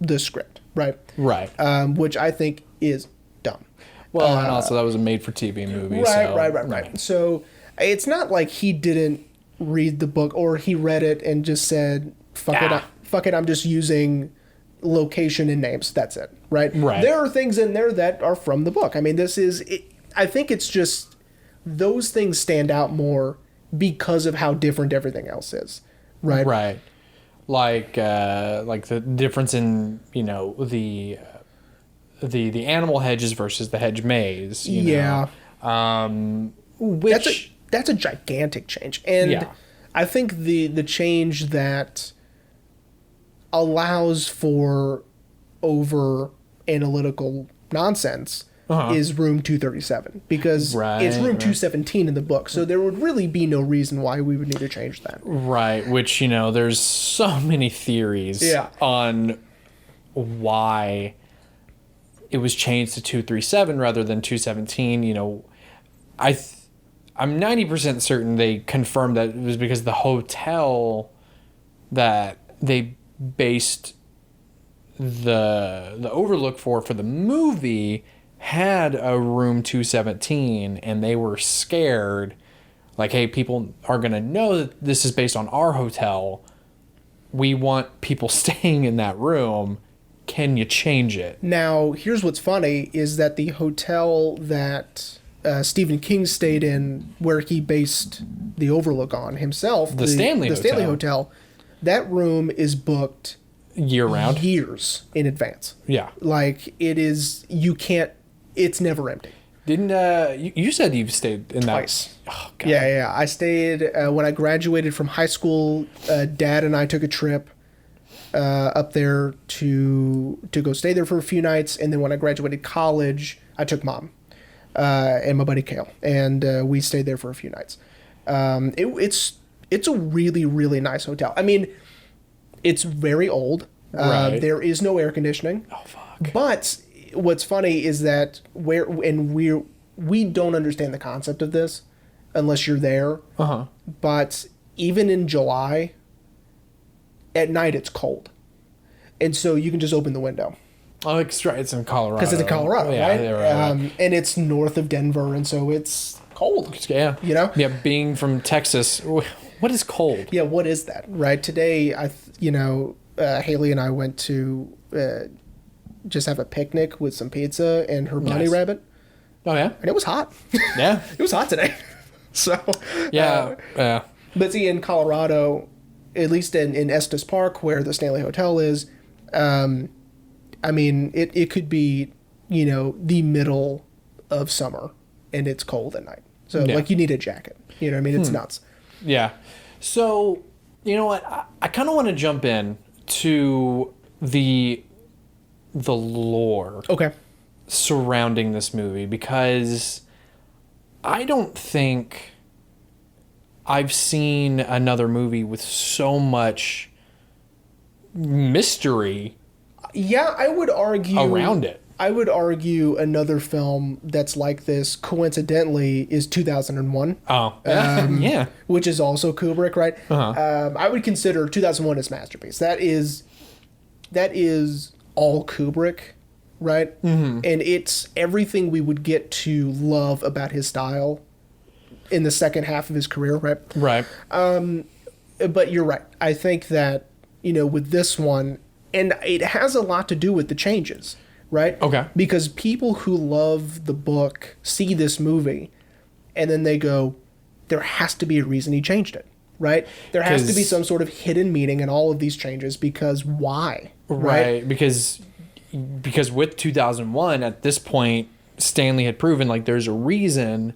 the script, right? Right. Which I think is dumb. Well, and also that was a made-for-TV movie. Right. So it's not like he didn't read the book or he read it and just said, fuck it, I'm just using location and names. That's it, right? There are things in there that are from the book. I mean, I think it's just those things stand out more because of how different everything else is, right? Right. Like the difference in, the animal hedges versus the hedge maze. You know? Which that's a gigantic change, and I think the change that allows for over analytical nonsense is room 237 because it's room 217 in the book, so there would really be no reason why we would need to change that. Right, which there's so many theories on why it was changed to 237 rather than 217. I'm 90% certain they confirmed that it was because the hotel that they based the overlook for the movie had a room 217, and they were scared, like, hey, people are going to know that this is based on our hotel. We want people staying in that room. Can you change it? Now, here's what's funny is that the hotel that Stephen King stayed in, where he based the overlook on himself, the Stanley Hotel, that room is booked year-round, years in advance. Yeah. Like, it's never empty. Didn't you said you've stayed in twice? That? Oh, God. Yeah. I stayed when I graduated from high school. Dad and I took a trip up there to go stay there for a few nights, and then when I graduated college, I took Mom and my buddy Kale, and we stayed there for a few nights. It's a really, really nice hotel. I mean, it's very old. There is no air conditioning. Oh, fuck. But what's funny is that we don't understand the concept of this unless you're there. But even in July, at night it's cold, and so you can just open the window. Oh, it's in Colorado. Because it's in Colorado, right? Right. And it's north of Denver, and so it's cold. Yeah. Yeah, being from Texas, what is cold? Yeah, what is that, right? Today, Haley and I went to just have a picnic with some pizza and her bunny rabbit. Oh, yeah? And it was hot. Yeah. It was hot today. So. Yeah. But see, in Colorado, at least in Estes Park, where the Stanley Hotel is, I mean, it could be, the middle of summer, and it's cold at night. So, you need a jacket. You know what I mean? It's nuts. Yeah. So, you know what? I kind of want to jump in to the lore surrounding this movie, because I don't think I've seen another movie with so much mystery I would argue around it. I would argue another film that's like this, coincidentally, is 2001. Oh, yeah. Which is also Kubrick, right? I would consider 2001 his masterpiece. That is all Kubrick, right? Mm-hmm. And it's everything we would get to love about his style in the second half of his career, right? Right. But you're right. I think that, with this one, and it has a lot to do with the changes, right? Okay. Because people who love the book see this movie, and then they go, there has to be a reason he changed it, right? There has to be some sort of hidden meaning in all of these changes, because why? Right. Because with 2001, at this point, Stanley had proven, there's a reason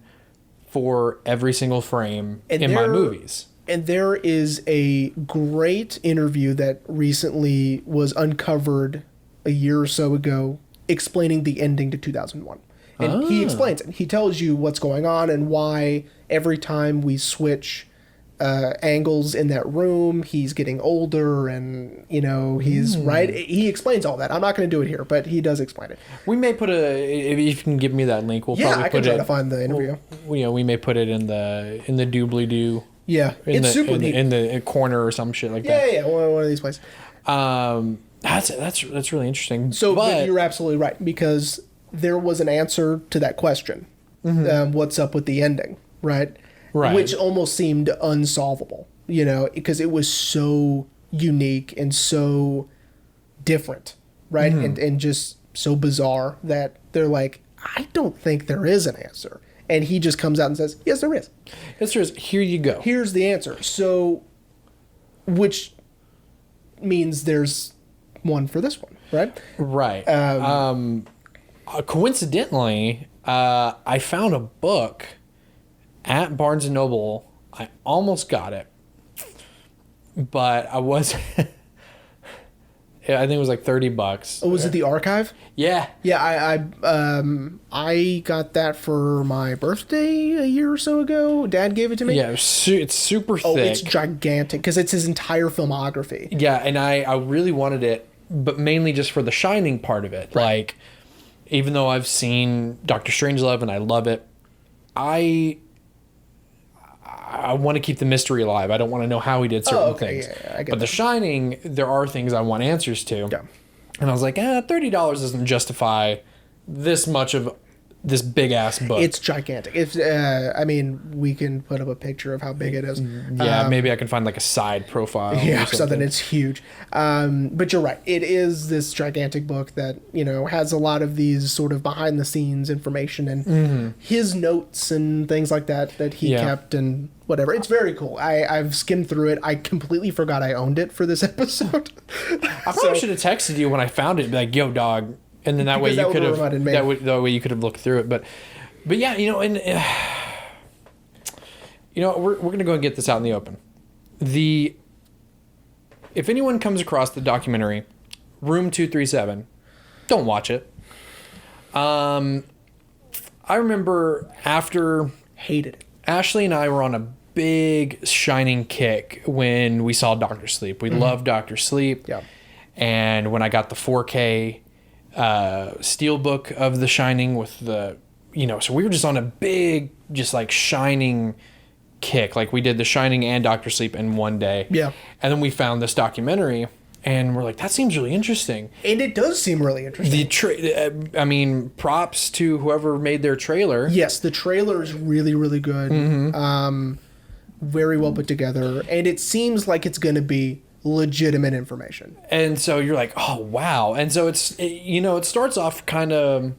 for every single frame in my movies. And there is a great interview that recently was uncovered a year or so ago explaining the ending to 2001. And he explains it. He tells you what's going on and why every time we switch angles in that room, he's getting older and, he's right. He explains all that. I'm not going to do it here, but he does explain it. We may put if you can give me that link, we'll probably I can try to find the interview. We may put it in the doobly-doo. Yeah, it's super neat. In the corner or some shit like that. Yeah, one of these places. That's really interesting. So but you're absolutely right, because there was an answer to that question. What's up with the ending, right? Right. Which almost seemed unsolvable, because it was so unique and so different, right? And just so bizarre that they're like, I don't think there is an answer. And he just comes out and says, yes, there is. Yes, there is. Here you go. Here's the answer. So, which means there's one for this one, right? Right. Coincidentally, I found a book at Barnes & Noble. I almost got it, but I was... I think it was like $30. Oh, was it the archive? Yeah. Yeah, I got that for my birthday a year or so ago. Dad gave it to me. Yeah, it's super thick. Oh, it's gigantic because it's his entire filmography. Yeah, and I really wanted it, but mainly just for the Shining part of it. Right. Like, even though I've seen Dr. Strangelove and I love it, I want to keep the mystery alive. I don't want to know how he did certain things. Yeah, I get but The Shining, there are things I want answers to. Yeah. And I was like, $30 doesn't justify this much of this big ass book. It's gigantic. It's we can put up a picture of how big it is. Yeah, maybe I can find like a side profile. Yeah, or something. It's huge. But you're right. It is this gigantic book that, has a lot of these sort of behind the scenes information and his notes and things like that he kept and whatever. It's very cool. I've skimmed through it. I completely forgot I owned it for this episode. I probably should have texted you when I found it, be like, yo, dog. And then that way you could have that way you could have looked through it. But yeah, we're gonna go and get this out in the open. If anyone comes across the documentary Room 237, don't watch it. I remember after Hated it. Ashley and I were on a big Shining kick when we saw Dr. Sleep. We loved Dr. Sleep. Yeah. And when I got the 4K steelbook of The Shining with the, so we were just on a big, just like Shining kick. Like we did The Shining and Dr. Sleep in one day. Yeah. And then we found this documentary and we're like, that seems really interesting. And it does seem really interesting. Props to whoever made their trailer. Yes, the trailer is really, really good. Very well put together. And it seems like it's going to be legitimate information. And so you're like, oh, wow. And so it starts off kind of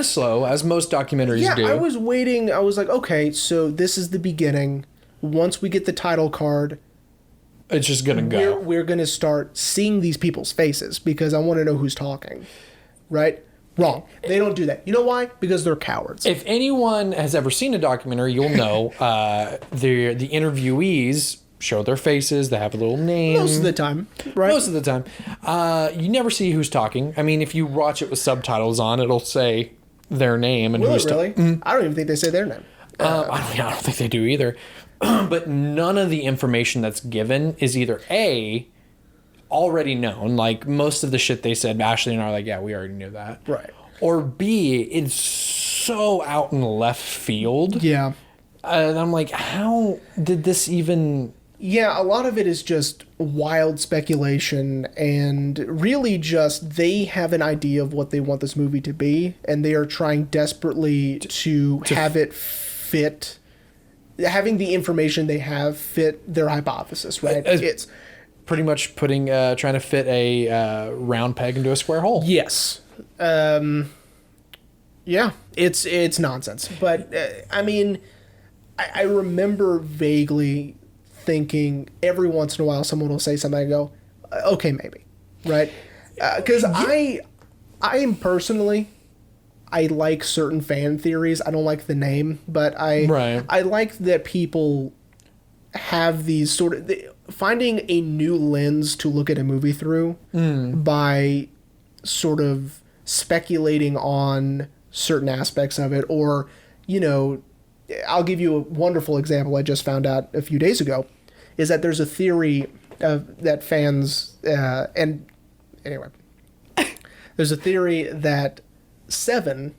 slow, as most documentaries do. Yeah, I was waiting. I was like, okay, so this is the beginning. Once we get the title card, it's just going to go. We're going to start seeing these people's faces because I want to know who's talking. Right? Wrong. They don't do that. You know why? Because they're cowards. If anyone has ever seen a documentary, you'll know the interviewees show their faces. They have a little name. Most of the time, right? Most of the time. You never see who's talking. I mean, if you watch it with subtitles on, it'll say their name and Will who's it really? I don't even think they say their name. I don't think they do either. But none of the information that's given is either A, already known. Like most of the shit they said, Ashley and I are like, yeah, we already knew that. Right. Or B, it's so out in left field. Yeah. And I'm like, how did this even... Yeah, a lot of it is just wild speculation and really just they have an idea of what they want this movie to be and they are trying desperately to have it fit, having the information they have fit their hypothesis, right? It's pretty much trying to fit a round peg into a square hole. Yes. Yeah, it's nonsense. But, I remember vaguely thinking every once in a while someone will say something and I go, okay, maybe, right? Because I am personally, I like certain fan theories. I don't like the name, but I like that people have these sort of finding a new lens to look at a movie through by sort of speculating on certain aspects of it, or I'll give you a wonderful example I just found out a few days ago, is that there's a theory that fans, and anyway, there's a theory that Seven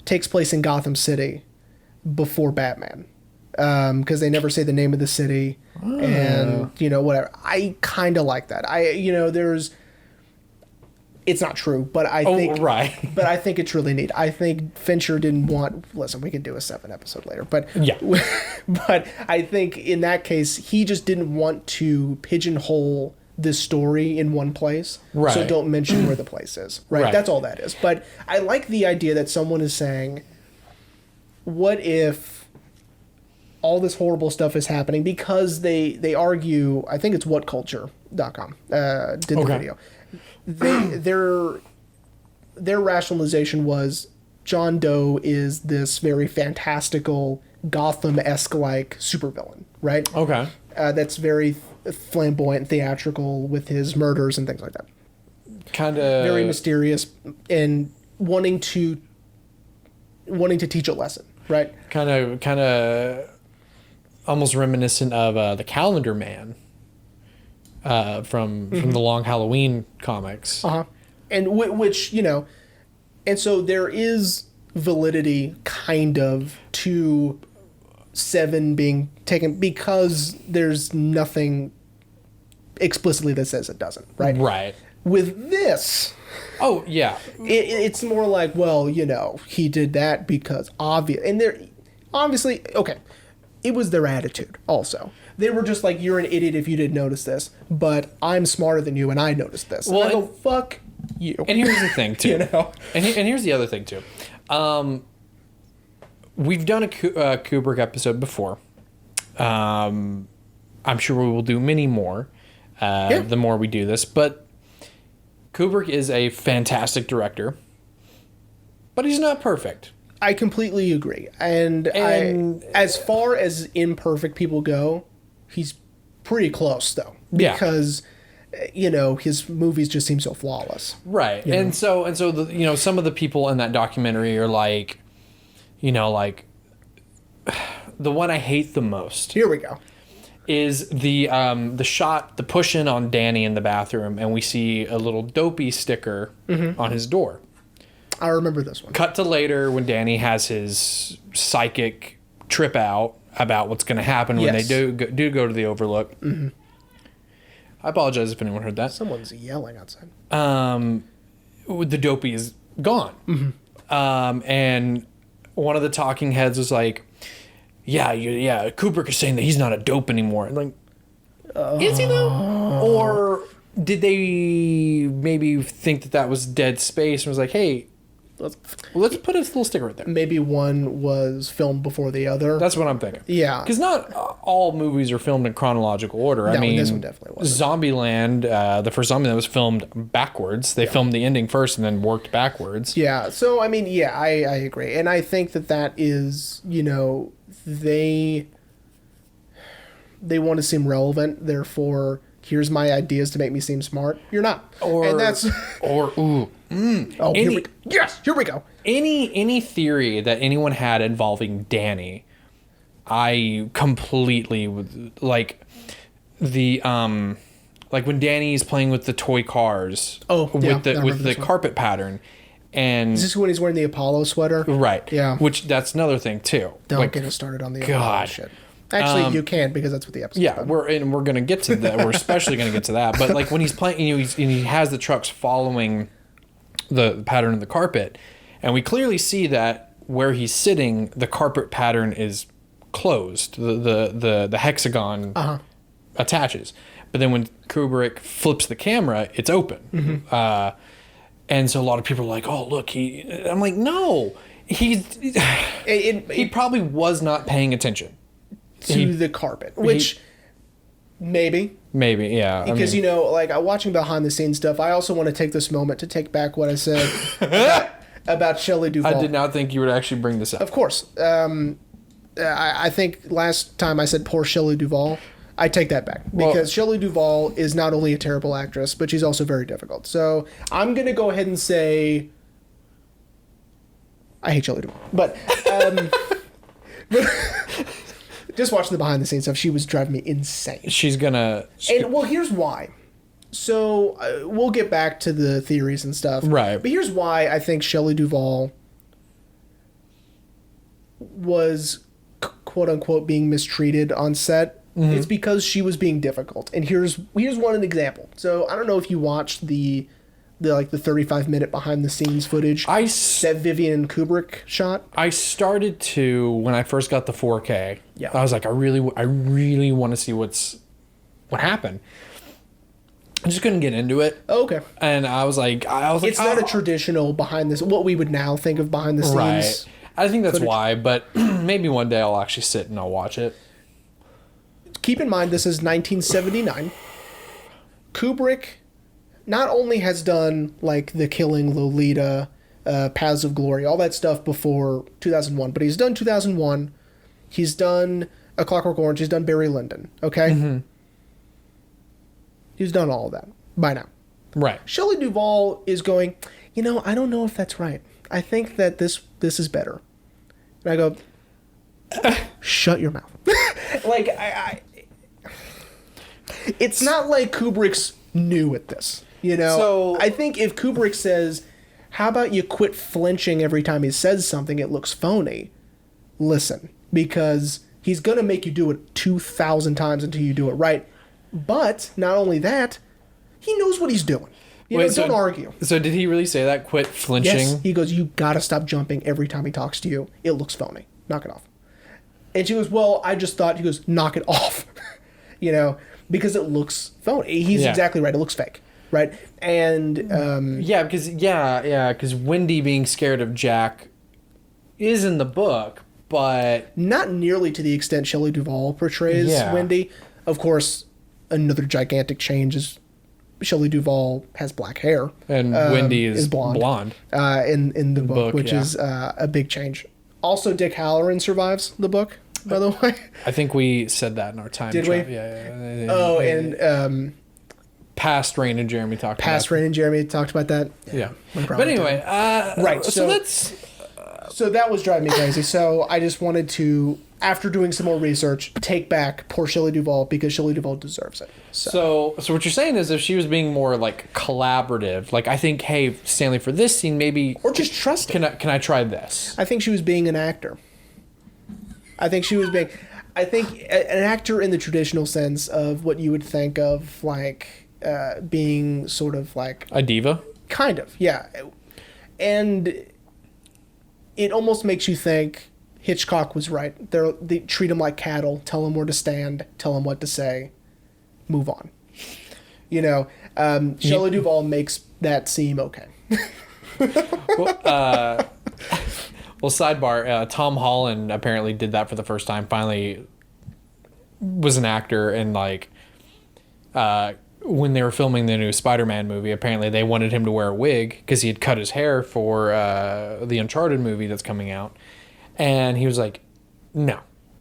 takes place in Gotham City before Batman, because they never say the name of the city, and whatever. I kind of like that. it's not true, but I think right. but I think it's really neat. I think Fincher didn't want. Listen, we can do a 7 episode later, but Yeah. but I think in that case, he just didn't want to pigeonhole this story in one place. Right. So don't mention where the place is. Right. That's all that is. But I like the idea that someone is saying, what if all this horrible stuff is happening, because they argue, I think it's whatculture.com did the video. Their rationalization was John Doe is this very fantastical Gotham-esque like supervillain, right? Okay. That's very flamboyant, theatrical with his murders and things like that. Kind of Very mysterious and wanting to teach a lesson, right? kind of almost reminiscent of the Calendar Man from the Long Halloween comics. And which, and so there is validity kind of to 7 being taken, because there's nothing explicitly that says it doesn't, right? Right. With this, Oh yeah. it's more like, well, he did that because obviously, okay, it was their attitude also. They were just like, you're an idiot if you didn't notice this, but I'm smarter than you and I noticed this. Well, and I go, fuck you. And here's the thing too. And here's the other thing too. We've done a Kubrick episode before. I'm sure we will do many more the more we do this. But Kubrick is a fantastic director, but he's not perfect. I completely agree. And as far as imperfect people go, he's pretty close, though. Yeah. Because, his movies just seem so flawless. Right. And so the, some of the people in that documentary are like, like the one I hate the most Here we go. is the shot, the push in on Danny in the bathroom, and we see a little dopey sticker on his door. I remember this one. Cut to later when Danny has his psychic trip out about what's going to happen when they do go to the Overlook. Mm-hmm. I apologize if anyone heard that. Someone's yelling outside. The dopey is gone. Mm-hmm. And one of the talking heads was like, yeah, Kubrick is saying that he's not a dope anymore. And like, is he though? Or did they maybe think that was dead space and was like, hey, let's put a little sticker right there. Maybe one was filmed before the other. That's what I'm thinking. Yeah. Because not all movies are filmed in chronological order. No, I mean, this one definitely wasn't. Zombieland, the first Zombieland was filmed backwards. They filmed the ending first and then worked backwards. Yeah. So, I mean, I agree. And I think that is, they want to seem relevant. Therefore, here's my ideas to make me seem smart. You're not. And that's... here we go. Any theory that anyone had involving Danny, I completely would like like when Danny's playing with the toy cars. With the carpet pattern. And is this when he's wearing the Apollo sweater? Right. Yeah. Which that's another thing too. Don't get us started on the Apollo shit. Actually, you can, because that's what the episode. Yeah, we're gonna get to that. We're especially gonna get to that. But like when he's playing, he has the trucks following the pattern of the carpet, and we clearly see that where he's sitting, the carpet pattern is closed. The hexagon attaches, but then when Kubrick flips the camera, it's open. Mm-hmm. And so a lot of people are like, "Oh, look, I'm like, no, he probably was not paying attention to the carpet, which maybe, yeah, because like watching behind the scenes stuff, I also want to take this moment to take back what I said about Shelley Duvall. I did not think you would actually bring this up. Of course, I think last time I said poor Shelley Duvall. I take that back, because Shelley Duvall is not only a terrible actress, but she's also very difficult. So I'm gonna go ahead and say I hate Shelley Duvall, but just watching the behind the scenes stuff, she was driving me insane. And here's why. So we'll get back to the theories and stuff, right? But here's why I think Shelley Duvall was quote unquote being mistreated on set. Mm-hmm. It's because she was being difficult. And here's one example. So I don't know if you watched the the 35-minute behind the scenes footage that Vivian Kubrick shot. I started to when I first got the 4K. Yeah. I was like, I really want to see what happened. I just couldn't get into it. Oh, okay. And I was like, it's not a traditional behind this, what we would now think of behind the scenes. Right. I think that's footage. why, but maybe one day I'll actually sit and I'll watch it. Keep in mind, this is 1979. Kubrick not only has done like The Killing, Lolita, Paths of Glory, all that stuff before 2001, but he's done 2001. He's done A Clockwork Orange. He's done Barry Lyndon. Okay? Mm-hmm. He's done all of that by now. Right. Shelley Duvall is going, I don't know if that's right. I think that this is better. And I go, shut your mouth. Like, it's not like Kubrick's new at this, So I think if Kubrick says, how about you quit flinching every time he says something, it looks phony, listen, because he's going to make you do it 2,000 times until you do it right. But not only that, he knows what he's doing. Don't argue. So did he really say that? Quit flinching? Yes. He goes, you got to stop jumping every time he talks to you. It looks phony. Knock it off. And she goes, well, I just thought, he goes, knock it off. Because it looks phony. He's exactly right. It looks fake. Right? And because Wendy being scared of Jack is in the book, but not nearly to the extent Shelley Duvall portrays Wendy. Of course, another gigantic change is Shelley Duvall has black hair, and Wendy is blonde. In the book, which is a big change. Also, Dick Halloran survives the book, by the way. I think we said that in our time. Did we? Yeah. Oh, and past Rain and Jeremy talked about past Rain and Jeremy talked about that. Yeah. But anyway, right. So that's. So that was driving me crazy. So I just wanted to, after doing some more research, take back poor Shelley Duvall because Shelley Duvall deserves it. So what you're saying is if she was being more like collaborative, like I think, hey, Stanley, for this scene, maybe... Or just trust it. Can I try this? I think she was being an actor. I think an actor in the traditional sense of what you would think of like being sort of like... A diva? Kind of, yeah. And it almost makes you think Hitchcock was right. They treat them like cattle, tell them where to stand, tell them what to say, move on. Shelley Duvall makes that seem okay. Well, sidebar, Tom Holland apparently did that for the first time, finally was an actor, and like when they were filming the new Spider-Man movie, apparently they wanted him to wear a wig because he had cut his hair for the Uncharted movie that's coming out. And he was like, no,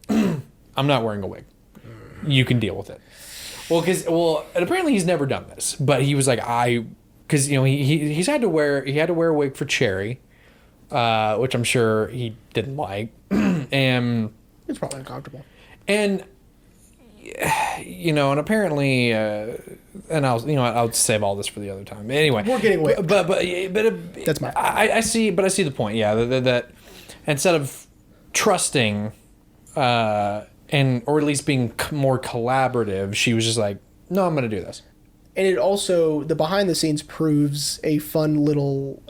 I'm not wearing a wig. You can deal with it. And apparently he's never done this, but he was like, because he's had to wear a wig for Cherry, which I'm sure he didn't like. And it's probably uncomfortable. And and apparently, and I'll save all this for the other time. But anyway, we're getting away. But that's my. I see the point. Yeah, that instead of trusting, or at least being more collaborative, she was just like, no, I'm going to do this. And it also, the behind the scenes proves a fun little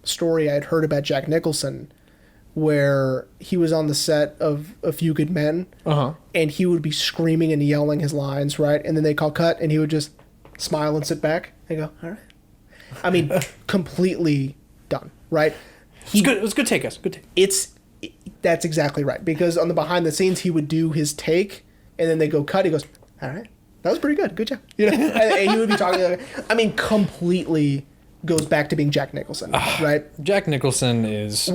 story I'd heard about Jack Nicholson, where he was on the set of A Few Good Men, and he would be screaming and yelling his lines, right? And then they call cut, and he would just smile and sit back and go, all right. I mean, completely done, right? It was good take, guys. Good take. That's exactly right, because on the behind the scenes, he would do his take, and then they go cut, he goes, all right, that was pretty good job. And he would be talking, completely goes back to being Jack Nicholson, right? Jack Nicholson is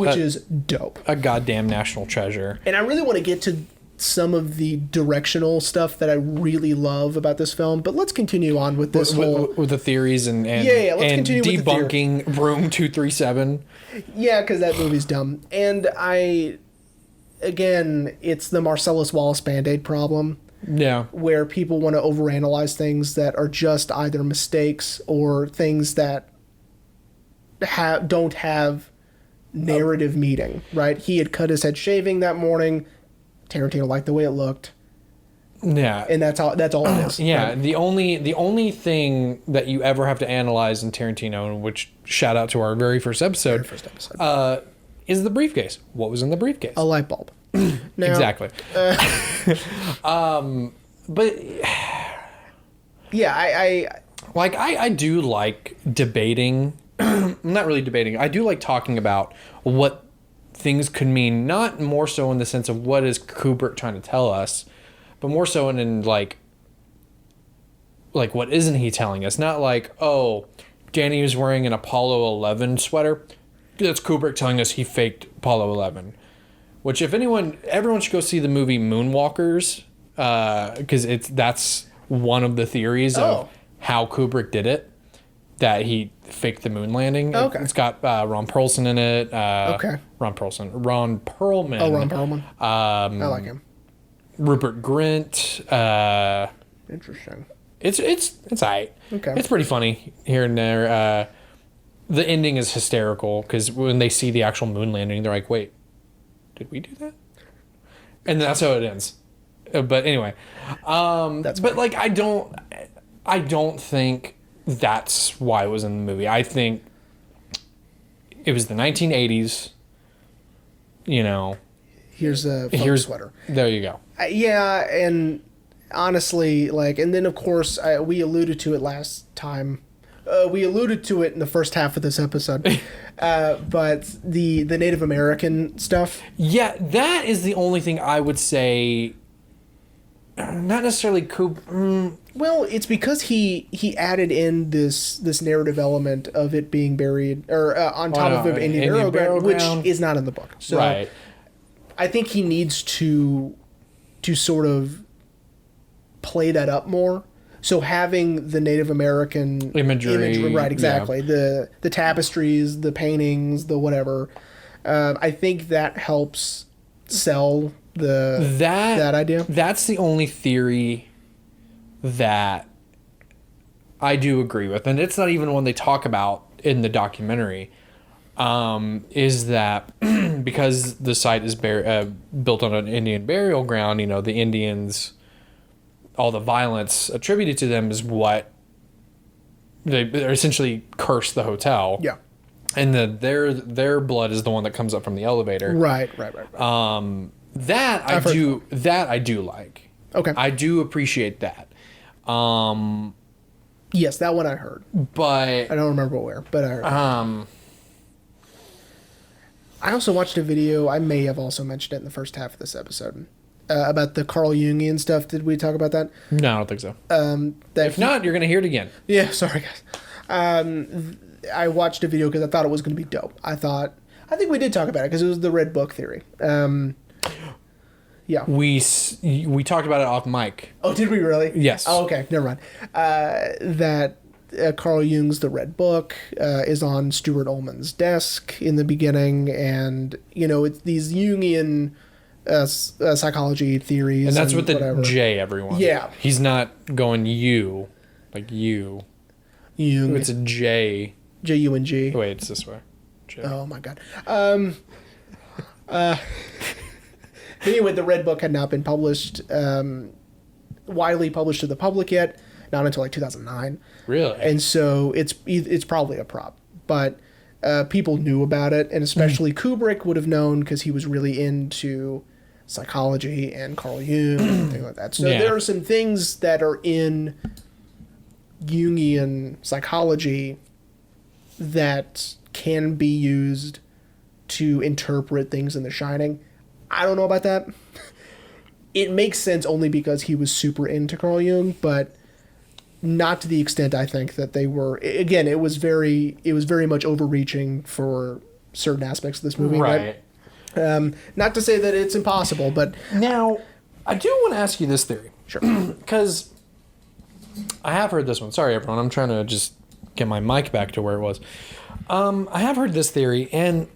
dope. A goddamn national treasure. And I really want to get to some of the directional stuff that I really love about this film, but let's continue on with this with the theories and let's continue debunking with the Room 237. Yeah, because that movie's dumb. And it's the Marcellus Wallace Band-Aid problem. Yeah. Where people want to overanalyze things that are just either mistakes or things that don't have narrative meaning, right? He had cut his head shaving that morning. Tarantino liked the way it looked. Yeah. and that's all it is. Yeah, Right? the only thing that you ever have to analyze in Tarantino, which shout out to our very first episode, is the briefcase. What was in the briefcase? A light bulb. Now, Exactly. But yeah, I do like debating. Not really debating. I do like talking about what things could mean. Not more so in the sense of what is Kubrick trying to tell us, but more so in like what isn't he telling us? Not like, oh, Danny was wearing an Apollo 11 sweater. That's Kubrick telling us he faked Apollo 11. Which, if everyone should go see the movie Moonwalkers, because that's one of the theories of how Kubrick did it, that he faked the moon landing. Okay. It's got Ron Perlman in it. Ron Perlman. oh, Ron Perlman. I like him. Rupert Grint. Interesting. It's aight. Okay. It's pretty funny here and there. The ending is hysterical because when they see the actual moon landing, they're like, "Wait, did we do that?" And that's how it ends. But anyway, That's but fine. like I don't think that's why it was in the movie. I think it was the 1980s. You know, Here's a photo sweater. There you go. Yeah, and honestly, like, and then of course we alluded to it last time. We alluded to it in the first half of this episode, but the Native American stuff. Yeah, that is the only thing I would say. Not necessarily Well, it's because he added in this narrative element of it being buried or on top of an Indian burial ground, which is not in the book. So right. I think he needs to sort of play that up more. So having the Native American imagery, right? Exactly. Yeah. The tapestries, the paintings, the whatever. I think that helps sell that idea. That's the only theory that I do agree with, and it's not even one they talk about in the documentary. Is that because the site is built on an Indian burial ground? You know, the Indians. All the violence attributed to them is what they essentially curse the hotel. Yeah. And their blood is the one that comes up from the elevator. Right. That I do like. Okay. I do appreciate that. Yes, that one I heard. But I don't remember where, but I heard. I also watched a video, I may have also mentioned it in the first half of this episode, about the Carl Jungian stuff. Did we talk about that? No, I don't think so. If not, you're going to hear it again. Yeah, sorry guys. I watched a video because I thought it was going to be dope. I think we did talk about it because it was the Red Book theory. Yeah. We talked about it off mic. Oh, did we really? Yes. Oh, okay. Never mind. That Carl Jung's The Red Book is on Stuart Ullman's desk in the beginning, and it's these Jungian psychology theories, and that's with the whatever. J, everyone. Yeah. He's not going you, like you. Jung. It's a J. J-U-N-G. Wait, it's this way. J. Oh my god. Anyway, the Red Book had not been published, widely published to the public yet, not until like 2009. Really? And so it's probably a prop, but people knew about it, and especially Kubrick would have known because he was really into psychology and Carl Jung and things like that. So there are some things that are in Jungian psychology that can be used to interpret things in The Shining. I don't know about that. It makes sense only because he was super into Carl Jung, but not to the extent I think that they were. Again, it was very much overreaching for certain aspects of this movie. Right. Not to say that it's impossible, but now I do want to ask you this theory. Sure. Because I have heard this one. Sorry, everyone. I'm trying to just get my mic back to where it was. I have heard this theory, and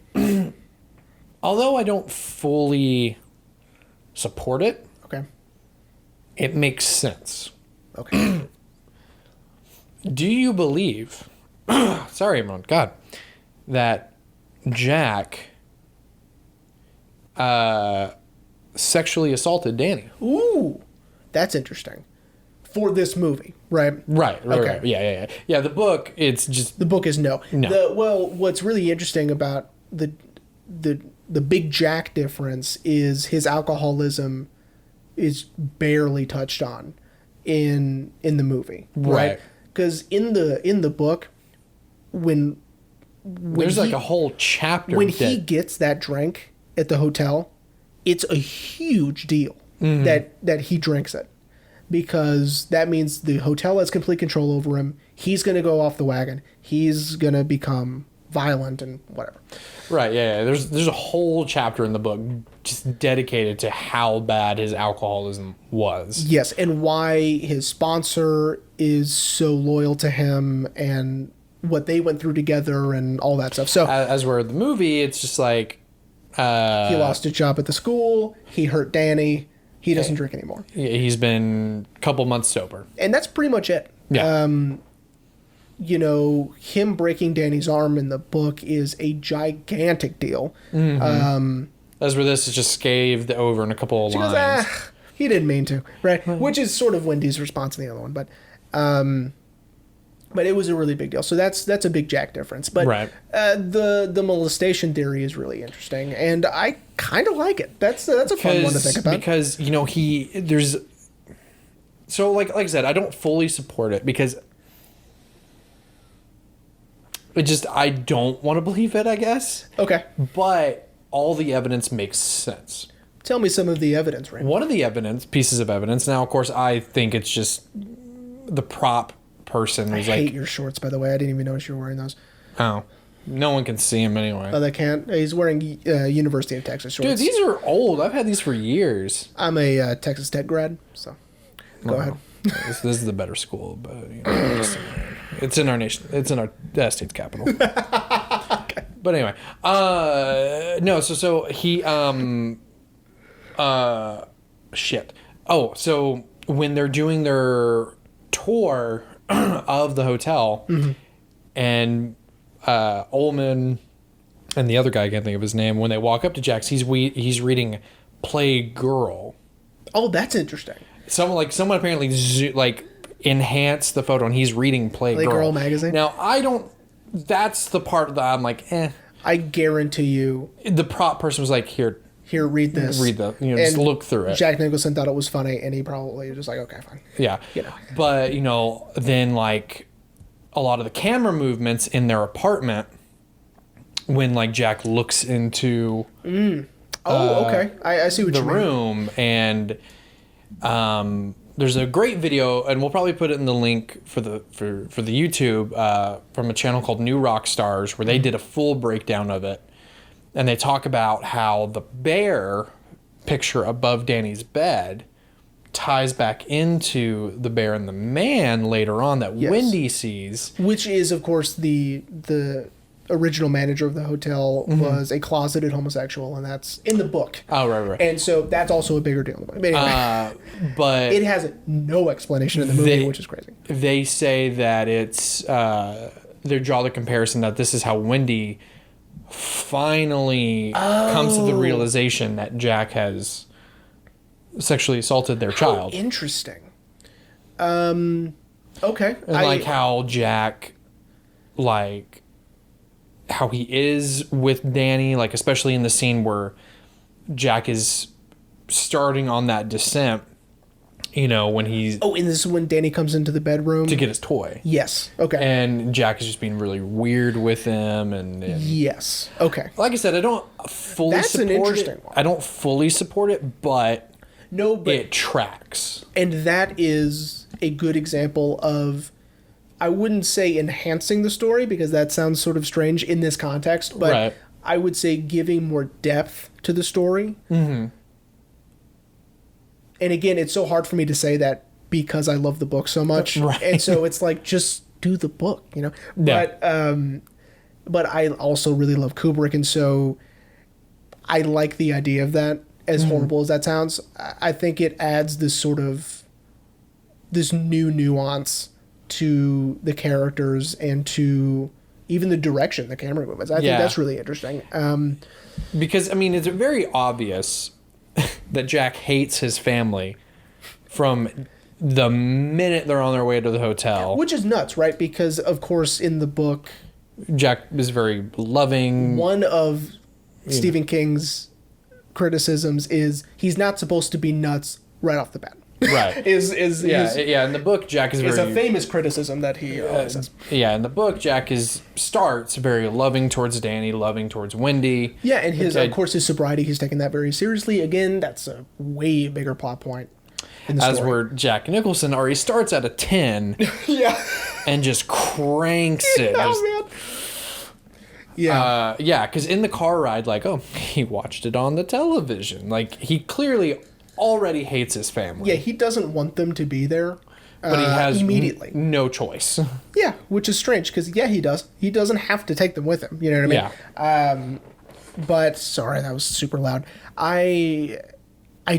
although I don't fully support it, okay, it makes sense. Okay. Do you believe, sorry, everyone, God, that Jack sexually assaulted Danny? Ooh, That's interesting. For this movie, right? Right. Okay. Right. Yeah. The book, it's just The book is no. No. Well, what's really interesting about the Big Jack difference is his alcoholism is barely touched on in the movie, right? Because in the book, when there's like a whole chapter when he gets that drink at the hotel, it's a huge deal that he drinks it, because that means the hotel has complete control over him. He's going to go off the wagon. He's going to become violent and whatever. Right. Yeah. There's a whole chapter in the book just dedicated to how bad his alcoholism was. Yes, and why his sponsor is so loyal to him and what they went through together and all that stuff. So As we're in the movie, it's just like he lost a job at the school. He hurt Danny. He doesn't drink anymore. he's been a couple months sober. And that's pretty much it. Yeah. You know, him breaking Danny's arm in the book is a gigantic deal. As where this is just scathed over in a couple of She lines. goes, he didn't mean to, right? Which is sort of Wendy's response in the other one, but it was a really big deal. So that's a Big Jack difference. But Right. The molestation theory is really interesting, and I kind of like it. That's a fun one to think about. Because so like I said, I don't fully support it because I don't want to believe it, I guess. Okay, But all the evidence makes sense. tell me some of the evidence, Raymond. One of the pieces of evidence. Now, of course, I think it's just the prop person I was hate like, your shorts, by the way. I didn't even notice you were wearing those. oh, no one can see him anyway. Oh, they can't. He's wearing University of Texas shorts. Dude, these are old. I've had these for years. I'm a Texas Tech grad, so go ahead. This is the better school, but it's in our nation. It's in our state's capital. Okay. But anyway, no. So he shit. Oh, so when they're doing their tour of the hotel, and Ullman and the other guy, I can't think of his name, when they walk up to Jax, he's reading Playgirl. Oh, that's interesting. Someone apparently enhanced the photo, and he's reading Playgirl. Playgirl magazine? Now, that's the part that I'm like, eh. I guarantee you. The prop person was like, here, Read this. just look through it. Jack Nicholson thought it was funny, and he probably was just like, okay, fine. Yeah. But, then like a lot of the camera movements in their apartment when like Jack looks into Okay. I see what the you mean. room, and there's a great video, and we'll probably put it in the link for the YouTube from a channel called New Rock Stars, where they did a full breakdown of it, and they talk about how the bear picture above Danny's bed ties back into the bear and the man later on that Wendy sees, which is, of course, the original manager of the hotel was a closeted homosexual, and that's in the book. Oh, right. And so that's also a bigger deal in the book. But anyway, but it has no explanation in the movie, which is crazy. They say that it's they draw the comparison that this is how Wendy finally comes to the realization that Jack has sexually assaulted their child. Interesting. Okay. And like how Jack, like how he is with Danny, like especially in the scene where Jack is starting on that descent, when he's... Oh, and this is when Danny comes into the bedroom? To get his toy. Yes. Okay. And Jack is just being really weird with him. And yes. Okay. Like I said, I don't fully support an interesting it. one. I don't fully support it, but it tracks. And that is a good example of, I wouldn't say enhancing the story, because that sounds sort of strange in this context, but Right. I would say giving more depth to the story. Mm-hmm. And again, it's so hard for me to say that because I love the book so much. Right. And so it's like, just do the book, Yeah. But I also really love Kubrick, and so I like the idea of that, as horrible as that sounds. I think it adds this new nuance to the characters and to even the direction, the camera movements. I think that's really interesting. Because, it's very obvious that Jack hates his family from the minute they're on their way to the hotel. Which is nuts, right? Because, of course, in the book, Jack is very loving. One of Stephen King's criticisms is he's not supposed to be nuts right off the bat. Right. Yeah. In the book, Jack is very... It's a famous criticism that he says. Yeah, in the book, Jack starts very loving towards Danny, loving towards Wendy. Yeah, and of course, his sobriety, he's taking that very seriously. Again, that's a way bigger plot point in the story. As where Jack Nicholson already starts at a 10. Yeah. And just cranks it. Man. Yeah. Yeah, because in the car ride, like, he watched it on the television. Like, he clearly already hates his family. Yeah, he doesn't want them to be there. But he has immediately no choice. Yeah, which is strange because he does. He doesn't have to take them with him. You know what I mean? Yeah. But sorry, that was super loud. I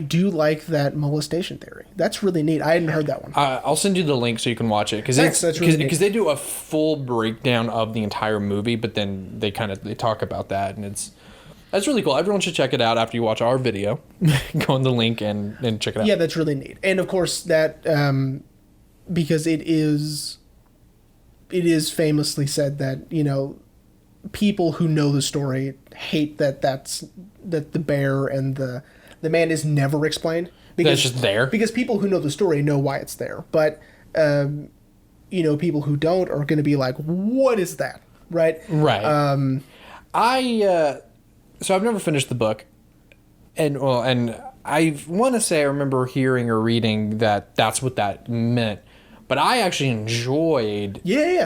do like that molestation theory. That's really neat. I hadn't heard that one. I'll send you the link so you can watch it because they do a full breakdown of the entire movie, but then they talk about that, and that's really cool. Everyone should check it out after you watch our video. Go on the link and check it out. Yeah, that's really neat. And of course that because it is famously said that, people who know the story hate that the bear and the man is never explained. Because it's just there. Because people who know the story know why it's there. But people who don't are going to be like, what is that? Right? Right. So I've never finished the book, and I want to say I remember hearing or reading that that's what that meant, but I actually enjoyed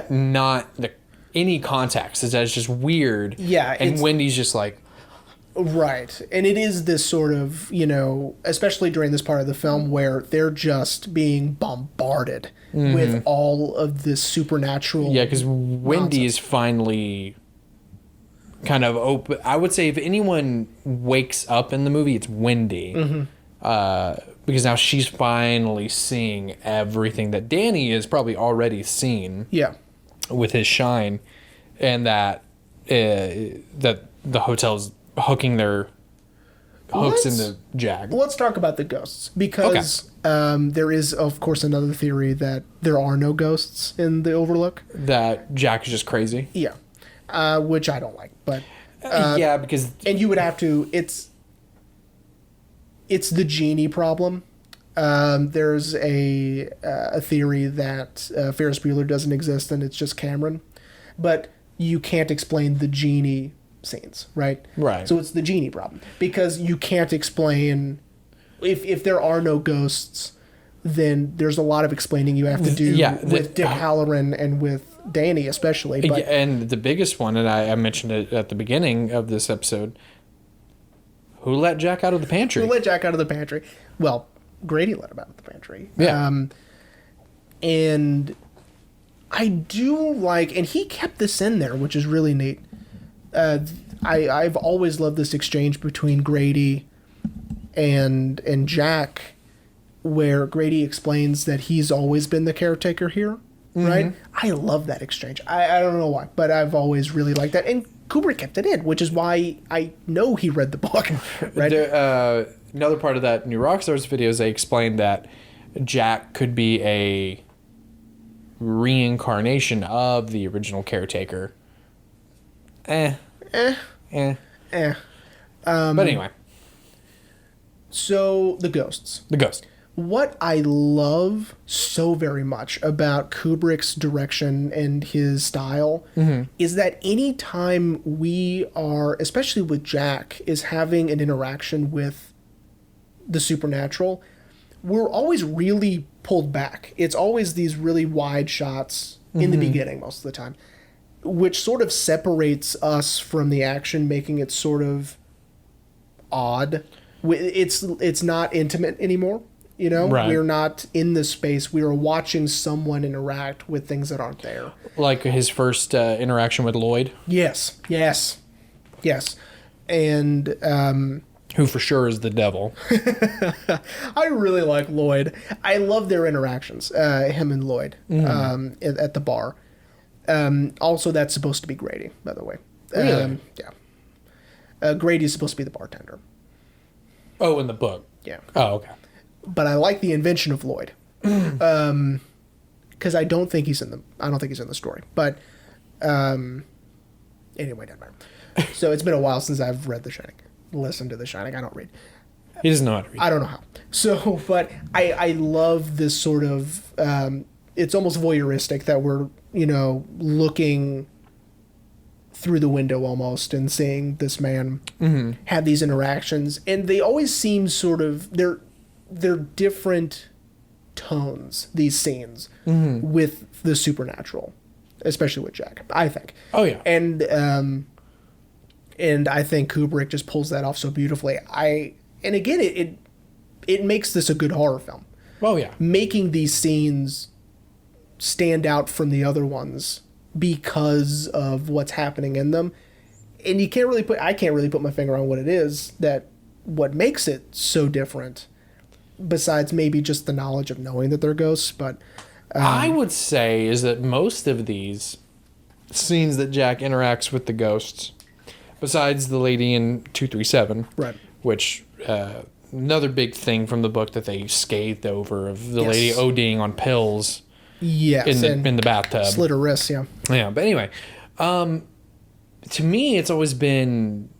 not any context. It's just weird. Yeah, and Wendy's just like, right, and it is this sort of especially during this part of the film where they're just being bombarded with all of this supernatural. Yeah, because Wendy is finally kind of open. I would say if anyone wakes up in the movie, it's Wendy. Because now she's finally seeing everything that Danny has probably already seen. Yeah. With his shine, and that the hotel's hooking their hooks into Jack. Let's talk about the ghosts because there is, of course, another theory that there are no ghosts in the Overlook. That Jack is just crazy. Yeah. Which I don't like, but because you would have to. It's the genie problem. There's a theory that Ferris Bueller doesn't exist and it's just Cameron, but you can't explain the genie scenes, right? Right. So it's the genie problem because you can't explain if there are no ghosts. Then there's a lot of explaining you have to do with Dick Halloran and with Danny especially. But, and the biggest one, and I mentioned it at the beginning of this episode, who let Jack out of the pantry? Well, Grady let him out of the pantry. Yeah. And I do like, and he kept this in there, which is really neat. I've always loved this exchange between Grady and Jack, where Grady explains that he's always been the caretaker here, right? I love that exchange. I don't know why, but I've always really liked that. And Kubrick kept it in, which is why I know he read the book, right? Another part of that New Rockstars video is they explained that Jack could be a reincarnation of the original caretaker. But anyway. So, the ghosts. The ghost. What I love so very much about Kubrick's direction and his style is that anytime we are, especially with Jack, is having an interaction with the supernatural, we're always really pulled back. It's always these really wide shots in the beginning most of the time, which sort of separates us from the action, making it sort of odd. It's not intimate anymore. Right. We're not in the space. We are watching someone interact with things that aren't there. Like his first interaction with Lloyd? Yes. And who for sure is the devil. I really like Lloyd. I love their interactions, him and Lloyd, at the bar. Also, that's supposed to be Grady, by the way. Really? Yeah. Grady's supposed to be the bartender. Oh, in the book? Yeah. Oh, okay. but I like the invention of Lloyd. Because I don't think he's in the story. But anyway, doesn't matter. So it's been a while since I've read The Shining. Listened to The Shining. I don't read. He doesn't know how to read. I don't know how. So, but I love this sort of, it's almost voyeuristic that we're, looking through the window almost and seeing this man have these interactions. And they always seem sort of, they're different tones, these scenes, with the supernatural, especially with Jack, I think. Oh, yeah. And I think Kubrick just pulls that off so beautifully. And again, it makes this a good horror film. Oh, yeah. Making these scenes stand out from the other ones because of what's happening in them. And I can't really put my finger on what it is what makes it so different, besides maybe just the knowledge of knowing that they're ghosts. But I would say is that most of these scenes that Jack interacts with the ghosts, besides the lady in 237, right, which another big thing from the book that they scathed over of the lady ODing on pills. Yes, in the bathtub. Slit her wrists, yeah. Yeah, but anyway, to me, it's always been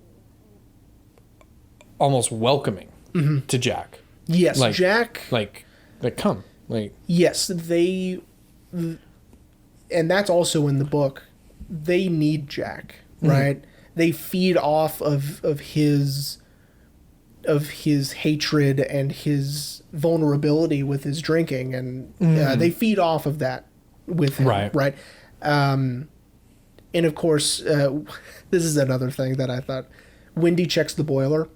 almost welcoming to Jack. Yes, Jack. Like come. Yes, and that's also in the book. They need Jack, right? They feed off of his hatred and his vulnerability with his drinking, and they feed off of that with him, right? And of course, this is another thing that I thought. Wendy checks the boiler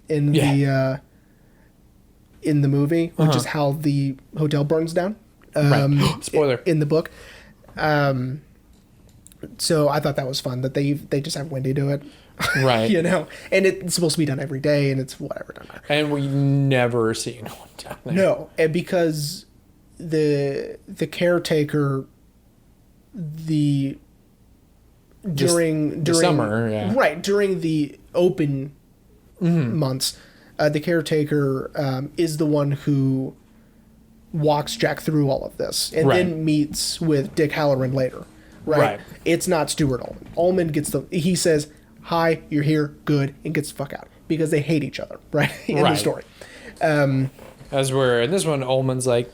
in the movie, which is how the hotel burns down. Spoiler in the book. So I thought that was fun that they just have Wendy do it. Right. And it's supposed to be done every day, and it's whatever. Doesn't matter. And we never see anyone down there. No, and because the caretaker, during the summer, yeah. Right, during the open months, the caretaker is the one who walks Jack through all of this, and then meets with Dick Halloran later. Right. It's not Stuart Ullman. Ullman he says, "Hi, you're here, good," and gets the fuck out because they hate each other, right? In the story. As we're in this one, Ullman's like,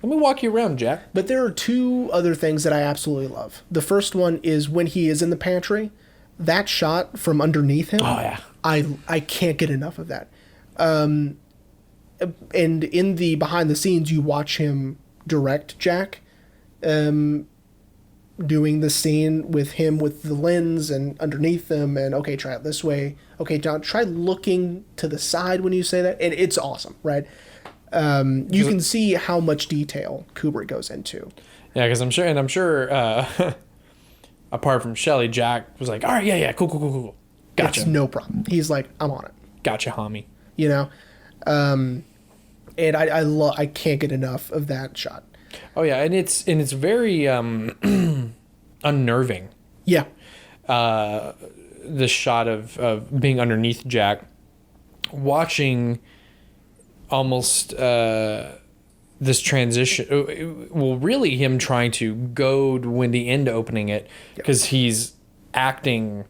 "Let me walk you around, Jack." But there are two other things that I absolutely love. The first one is when he is in the pantry, that shot from underneath him. Oh yeah. I can't get enough of that. And in the behind the scenes, you watch him direct Jack. Doing the scene with him with the lens and underneath them, and okay, try it this way. Okay, John, try looking to the side when you say that, and it's awesome, right? You can see how much detail Kubrick goes into. Yeah, because I'm sure, apart from Shelley, Jack was like, "All right, yeah, cool, gotcha, It's no problem." He's like, "I'm on it." Gotcha, homie. And I can't get enough of that shot. Oh yeah, and it's very unnerving. Yeah. The shot of being underneath Jack, watching almost this transition. Well, really him trying to goad Wendy into opening it because he's acting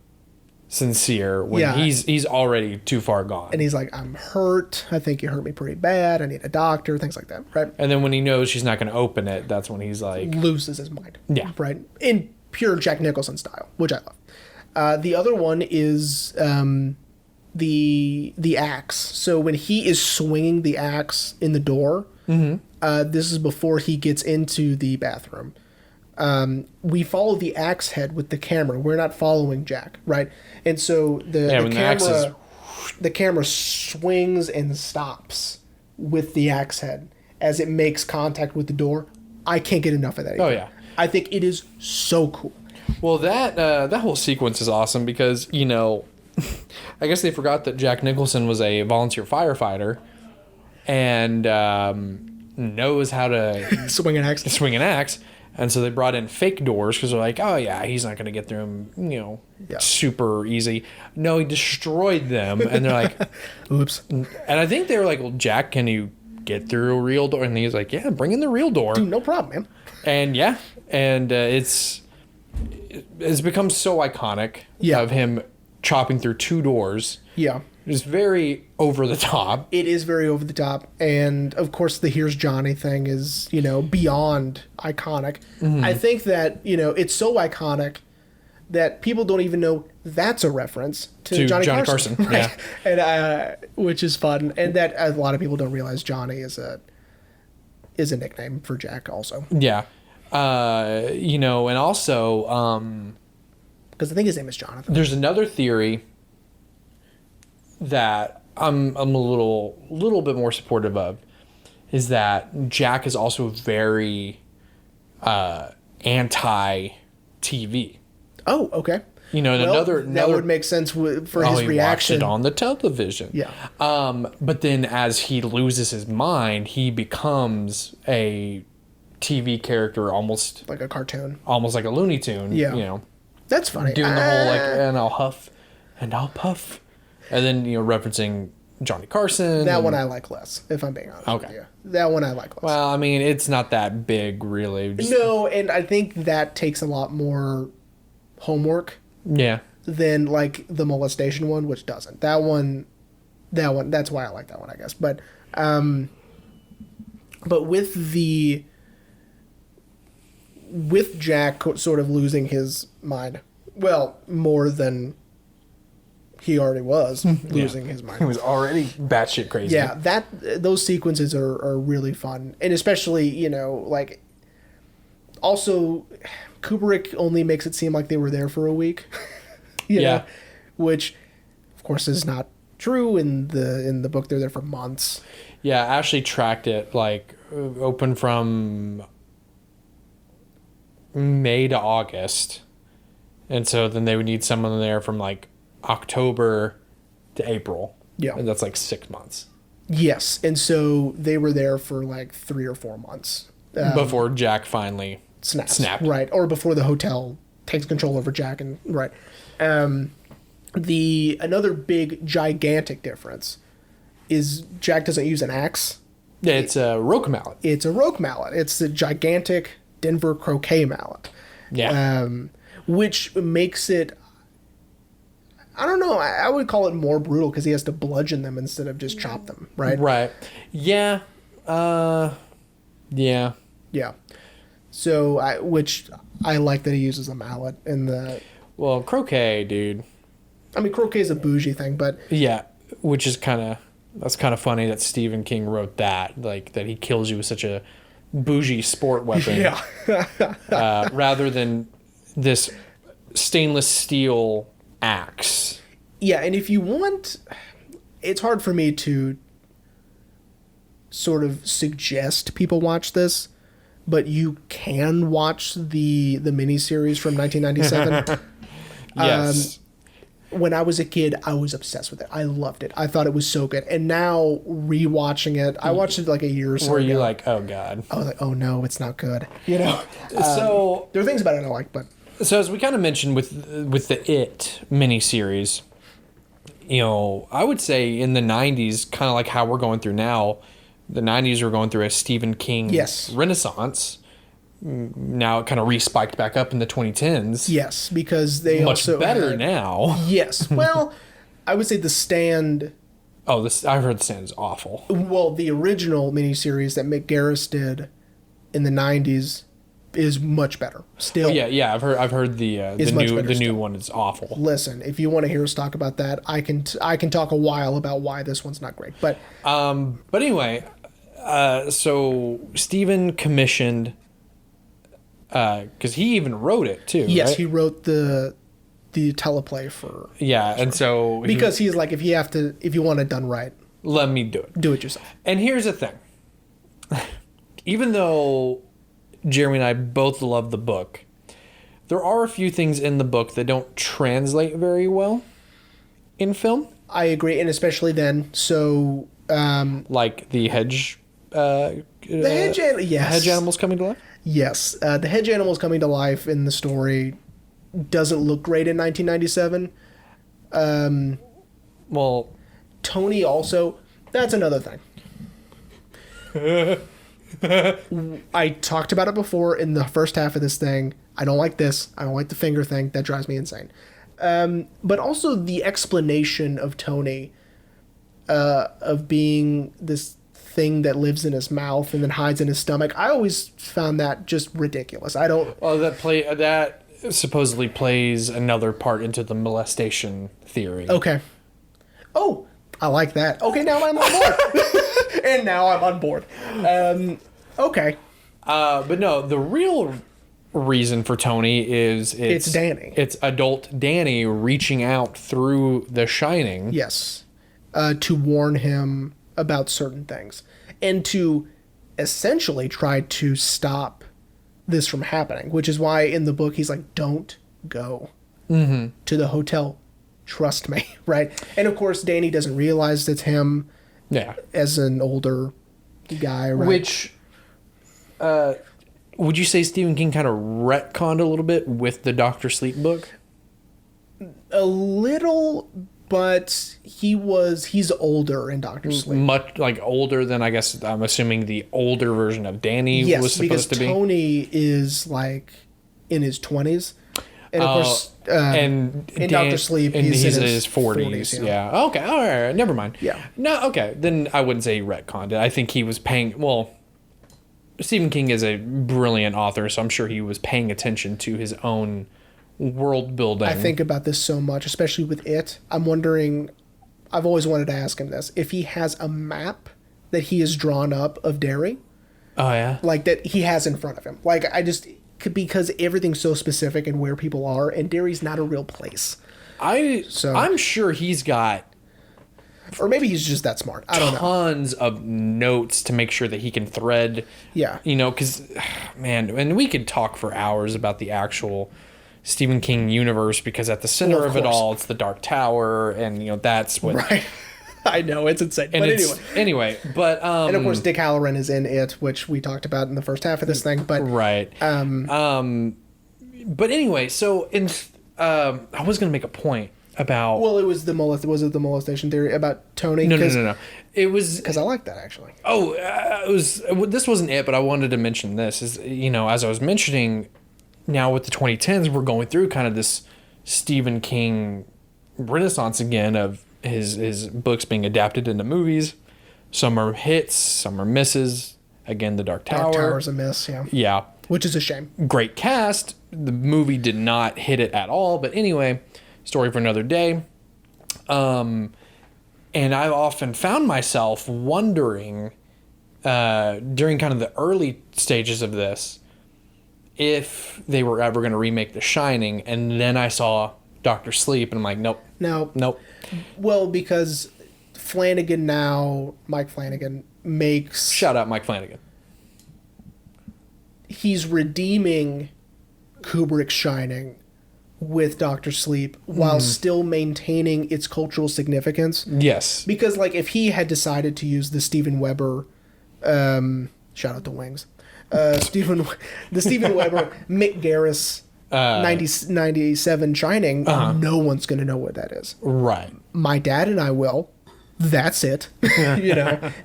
sincere when he's already too far gone. And he's like, "I'm hurt. I think you hurt me pretty bad. I need a doctor," things like that, right? And then when he knows she's not going to open it, that's when he's like... loses his mind. Yeah. Right? In pure Jack Nicholson style, which I love. The other one is the axe. So when he is swinging the axe in the door, this is before he gets into the bathroom. We follow the axe head with the camera. We're not following Jack, right? And so the camera swings and stops with the axe head as it makes contact with the door. I can't get enough of that either. Oh yeah, I think it is so cool. Well, that whole sequence is awesome because I guess they forgot that Jack Nicholson was a volunteer firefighter and knows how to swing an axe. And so they brought in fake doors because they're like, "Oh yeah, he's not going to get through them, super easy." No, he destroyed them, and they're like, "Oops." And I think they were like, "Well, Jack, can you get through a real door. And he's like, yeah, bring in the real door. Dude, no problem, man. And yeah, and it's become so iconic of him chopping through 2 doors. Yeah. It's very over the top. It is very over the top. And of course, the Here's Johnny thing is, beyond iconic. I think that, it's so iconic that people don't even know that's a reference to Johnny Carson. Right? Yeah. And, which is fun. And that a lot of people don't realize Johnny is a nickname for Jack also. Yeah. And also, because I think his name is Jonathan. There's another theory that I'm a little bit more supportive of, is that Jack is also very anti TV. Oh, okay. That would make sense for his he reaction. watched it on the television. Yeah. But then as he loses his mind, he becomes a TV character, almost like a cartoon, almost like a Looney Tune. Yeah. That's funny. Doing the whole and I'll huff and I'll puff, and then referencing Johnny Carson. That one I like less, if I'm being honest. Okay. With you. That one I like less. Well, I mean, it's not that big, really. No, and I think that takes a lot more homework. Yeah. Than like the molestation one, which doesn't. That one. That's why I like that one, I guess. But with Jack sort of losing his mind, well, more than he already was losing his mind. He was already batshit crazy. Yeah, those sequences are really fun, and especially also Kubrick only makes it seem like they were there for a week. you know, which of course is not true. In the book, they're there for months. Yeah, Ashley tracked it open from May to August, and so then they would need someone there from October to April. Yeah, and that's 6 months. Yes, and so they were there for 3 or 4 months before Jack finally snapped. Right, or before the hotel takes control over Jack, and right. Another big gigantic difference is Jack doesn't use an axe. Yeah, it's a roque mallet. It's a roque mallet. It's a gigantic Denver croquet mallet. Yeah. Which makes it, I don't know, I would call it more brutal because he has to bludgeon them instead of just chop them, right? Right. Yeah. Yeah. Yeah. So, which I like that he uses a mallet in the... Well, croquet, dude. I mean, croquet is a bougie thing, but... Yeah, which is that's kind of funny that Stephen King wrote that, that he kills you with such a bougie sport weapon. Yeah. Rather than this stainless steel axe. Yeah, and if you want... It's hard for me to sort of suggest people watch this, but you can watch the miniseries from 1997. Yes. When I was a kid, I was obsessed with it. I loved it. I thought it was so good. And now, rewatching it, I watched it a year or so ago. Were you like, oh, God. I was like, oh, no, it's not good. So... there are things about it I like, but... So, as we kind of mentioned with the It miniseries, I would say in the 90s, kind of like how we're going through now, the 90s were going through a Stephen King renaissance. Now it kind of re-spiked back up in the 2010s. Yes, because they much also better now. Yes, well, I would say The Stand. Oh, I've heard The Stand is awful. Well, the original miniseries that Mick Garris did in the 90s is much better. Still, yeah. I've heard the new one is awful. Listen, if you want to hear us talk about that, I can talk a while about why this one's not great. But anyway, so Stephen commissioned. Because he even wrote it too. Yes, right? he wrote the teleplay for. Yeah, and so because he's like, if you want it done right, let me do it. Do it yourself. And here's the thing: even though Jeremy and I both love the book, there are a few things in the book that don't translate very well in film. I agree, and especially then. So, like the hedge. The hedge animals coming to life. Yes, the hedge animals coming to life in the story doesn't look great in 1997. Well, Tony also, that's another thing. I talked about it before in the first half of this thing. I don't like this. I don't like the finger thing. That drives me insane. But also the explanation of Tony, of being this thing that lives in his mouth and then hides in his stomach. I always found that just ridiculous. I don't. Well, that supposedly plays another part into the molestation theory. Okay. Oh, I like that. Okay, now I'm on board. And now I'm on board. Okay. But no, the real reason for Tony is It's Danny. It's adult Danny reaching out through The Shining. Yes. To warn him about certain things. And to essentially try to stop this from happening. Which is why in the book he's like, don't go to the hotel. Trust me. Right? And of course, Danny doesn't realize it's him. Yeah. As an older guy, right? Which, would you say Stephen King kind of retconned a little bit with the Dr. Sleep book? A little, but he's older in Dr. Sleep. Much like older than, I guess, I'm assuming the older version of Danny was supposed to be. Yes, because Tony is like in his 20s. And of course, and in Dr. Sleep, and he's in in his 40s. Yeah. Okay. All right. Never mind. Yeah. No. Okay. Then I wouldn't say he retconned it. I think he was paying. Well, Stephen King is a brilliant author, so I'm sure he was paying attention to his own world building. I think about this so much, especially with it. I'm wondering. I've always wanted to ask him this: if he has a map that he has drawn up of Derry. Oh yeah. Like that he has in front of him. Like because everything's so specific and where people are, and Derry's not a real place. I'm sure he's got, or maybe he's just that smart. I don't know. Tons of notes to make sure that he can thread. Yeah. Because, man, and we could talk for hours about the actual Stephen King universe, because at the center of it all, it's the Dark Tower, and that's what. Right. I know, it's insane. And but anyway, but and of course Dick Halloran is in it, which we talked about in the first half of this thing. But right. But anyway, so I was going to make a point about. Well, it was the molestation theory about Tony? No. It was because I like that actually. Oh, this wasn't it, but I wanted to mention this. Is as I was mentioning, now with the 2010s, we're going through kind of this Stephen King renaissance again of his books being adapted into movies. Some are hits, some are misses. Again, The Dark Tower. Dark Tower's a miss, yeah. Yeah. Which is a shame. Great cast. The movie did not hit it at all. But anyway, story for another day. And I've often found myself wondering during kind of the early stages of this if they were ever going to remake The Shining. And then I saw Dr. Sleep, and I'm like, nope. Well, because Mike Flanagan makes... Shout out Mike Flanagan. He's redeeming Kubrick's Shining with Dr. Sleep while still maintaining its cultural significance. Yes. Because, if he had decided to use the Steven Weber... shout out to Wings. The Steven Weber, Mick Garris... 97 Shining, no one's going to know what that is. Right. My dad and I will. That's it.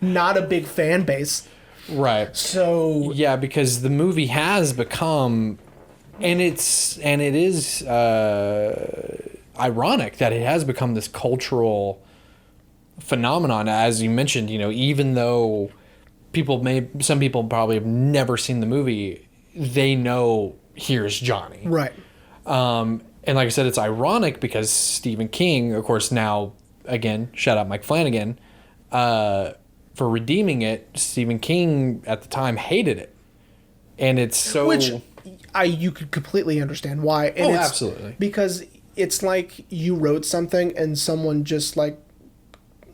Not a big fan base. Right. So yeah, because the movie has become, and it is ironic that it has become this cultural phenomenon, as you mentioned. Even though some people probably have never seen the movie, they know here's Johnny. Right. And like I said, it's ironic because Stephen King, of course, now, again, shout out Mike Flanagan, for redeeming it. Stephen King at the time hated it. And it's so... Which you could completely understand why. And it's absolutely. Because it's like you wrote something and someone just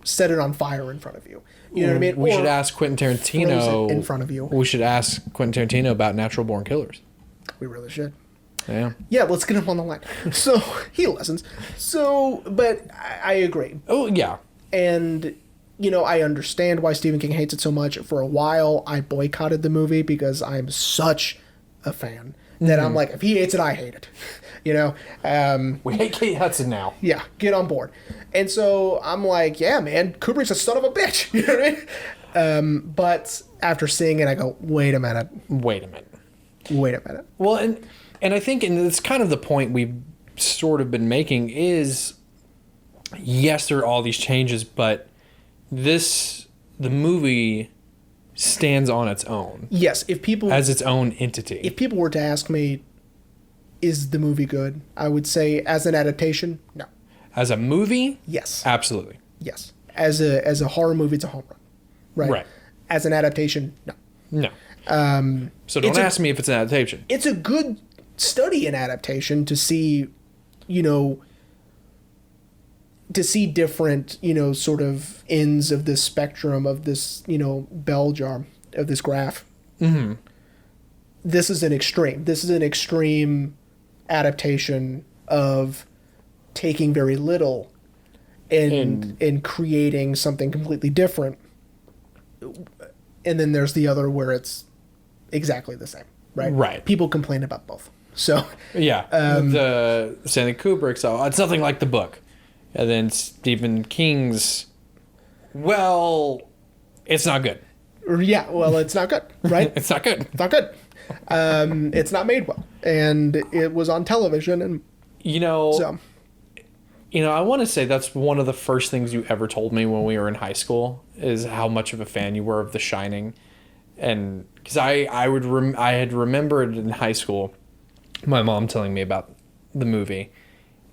set it on fire in front of you. You know what I mean? We should ask Quentin Tarantino... in front of you. We should ask Quentin Tarantino about Natural Born Killers. We really should. Yeah. Yeah, let's get him on the line. So, he listens. But I agree. Oh, yeah. And, I understand why Stephen King hates it so much. For a while, I boycotted the movie because I'm such a fan. that I'm like, if he hates it, I hate it. You know, We hate Kate Hudson now. yeah, get on board. And so I'm like, yeah, man, Kubrick's a son of a bitch. You know what I mean? But after seeing it, I go, wait a minute. Well, and I think, and it's kind of the point we've sort of been making is, yes, there are all these changes, but the movie stands on its own. Yes, if people as its own entity. If people were to ask me, is the movie good? I would say, as an adaptation, no. As a movie, yes, absolutely, yes. As a horror movie, it's a home run, right? Right. As an adaptation, no. So don't ask me if it's an adaptation. It's a good study in adaptation to see, to see different, sort of ends of this spectrum of this, bell jar, of this graph. Mm-hmm. This is an extreme. This is an extreme adaptation of taking very little and creating something completely different. And then there's the other where it's exactly the same, right? Right. People complain about both. So yeah, the Stanley Kubrick's, it's nothing like the book. And then Stephen King's, well, it's not good. Yeah, well, it's not good, right? It's not good. It's not good. It's not made well, and it was on television, and I want to say that's one of the first things you ever told me when we were in high school is how much of a fan you were of The Shining, and because I had remembered in high school my mom telling me about the movie,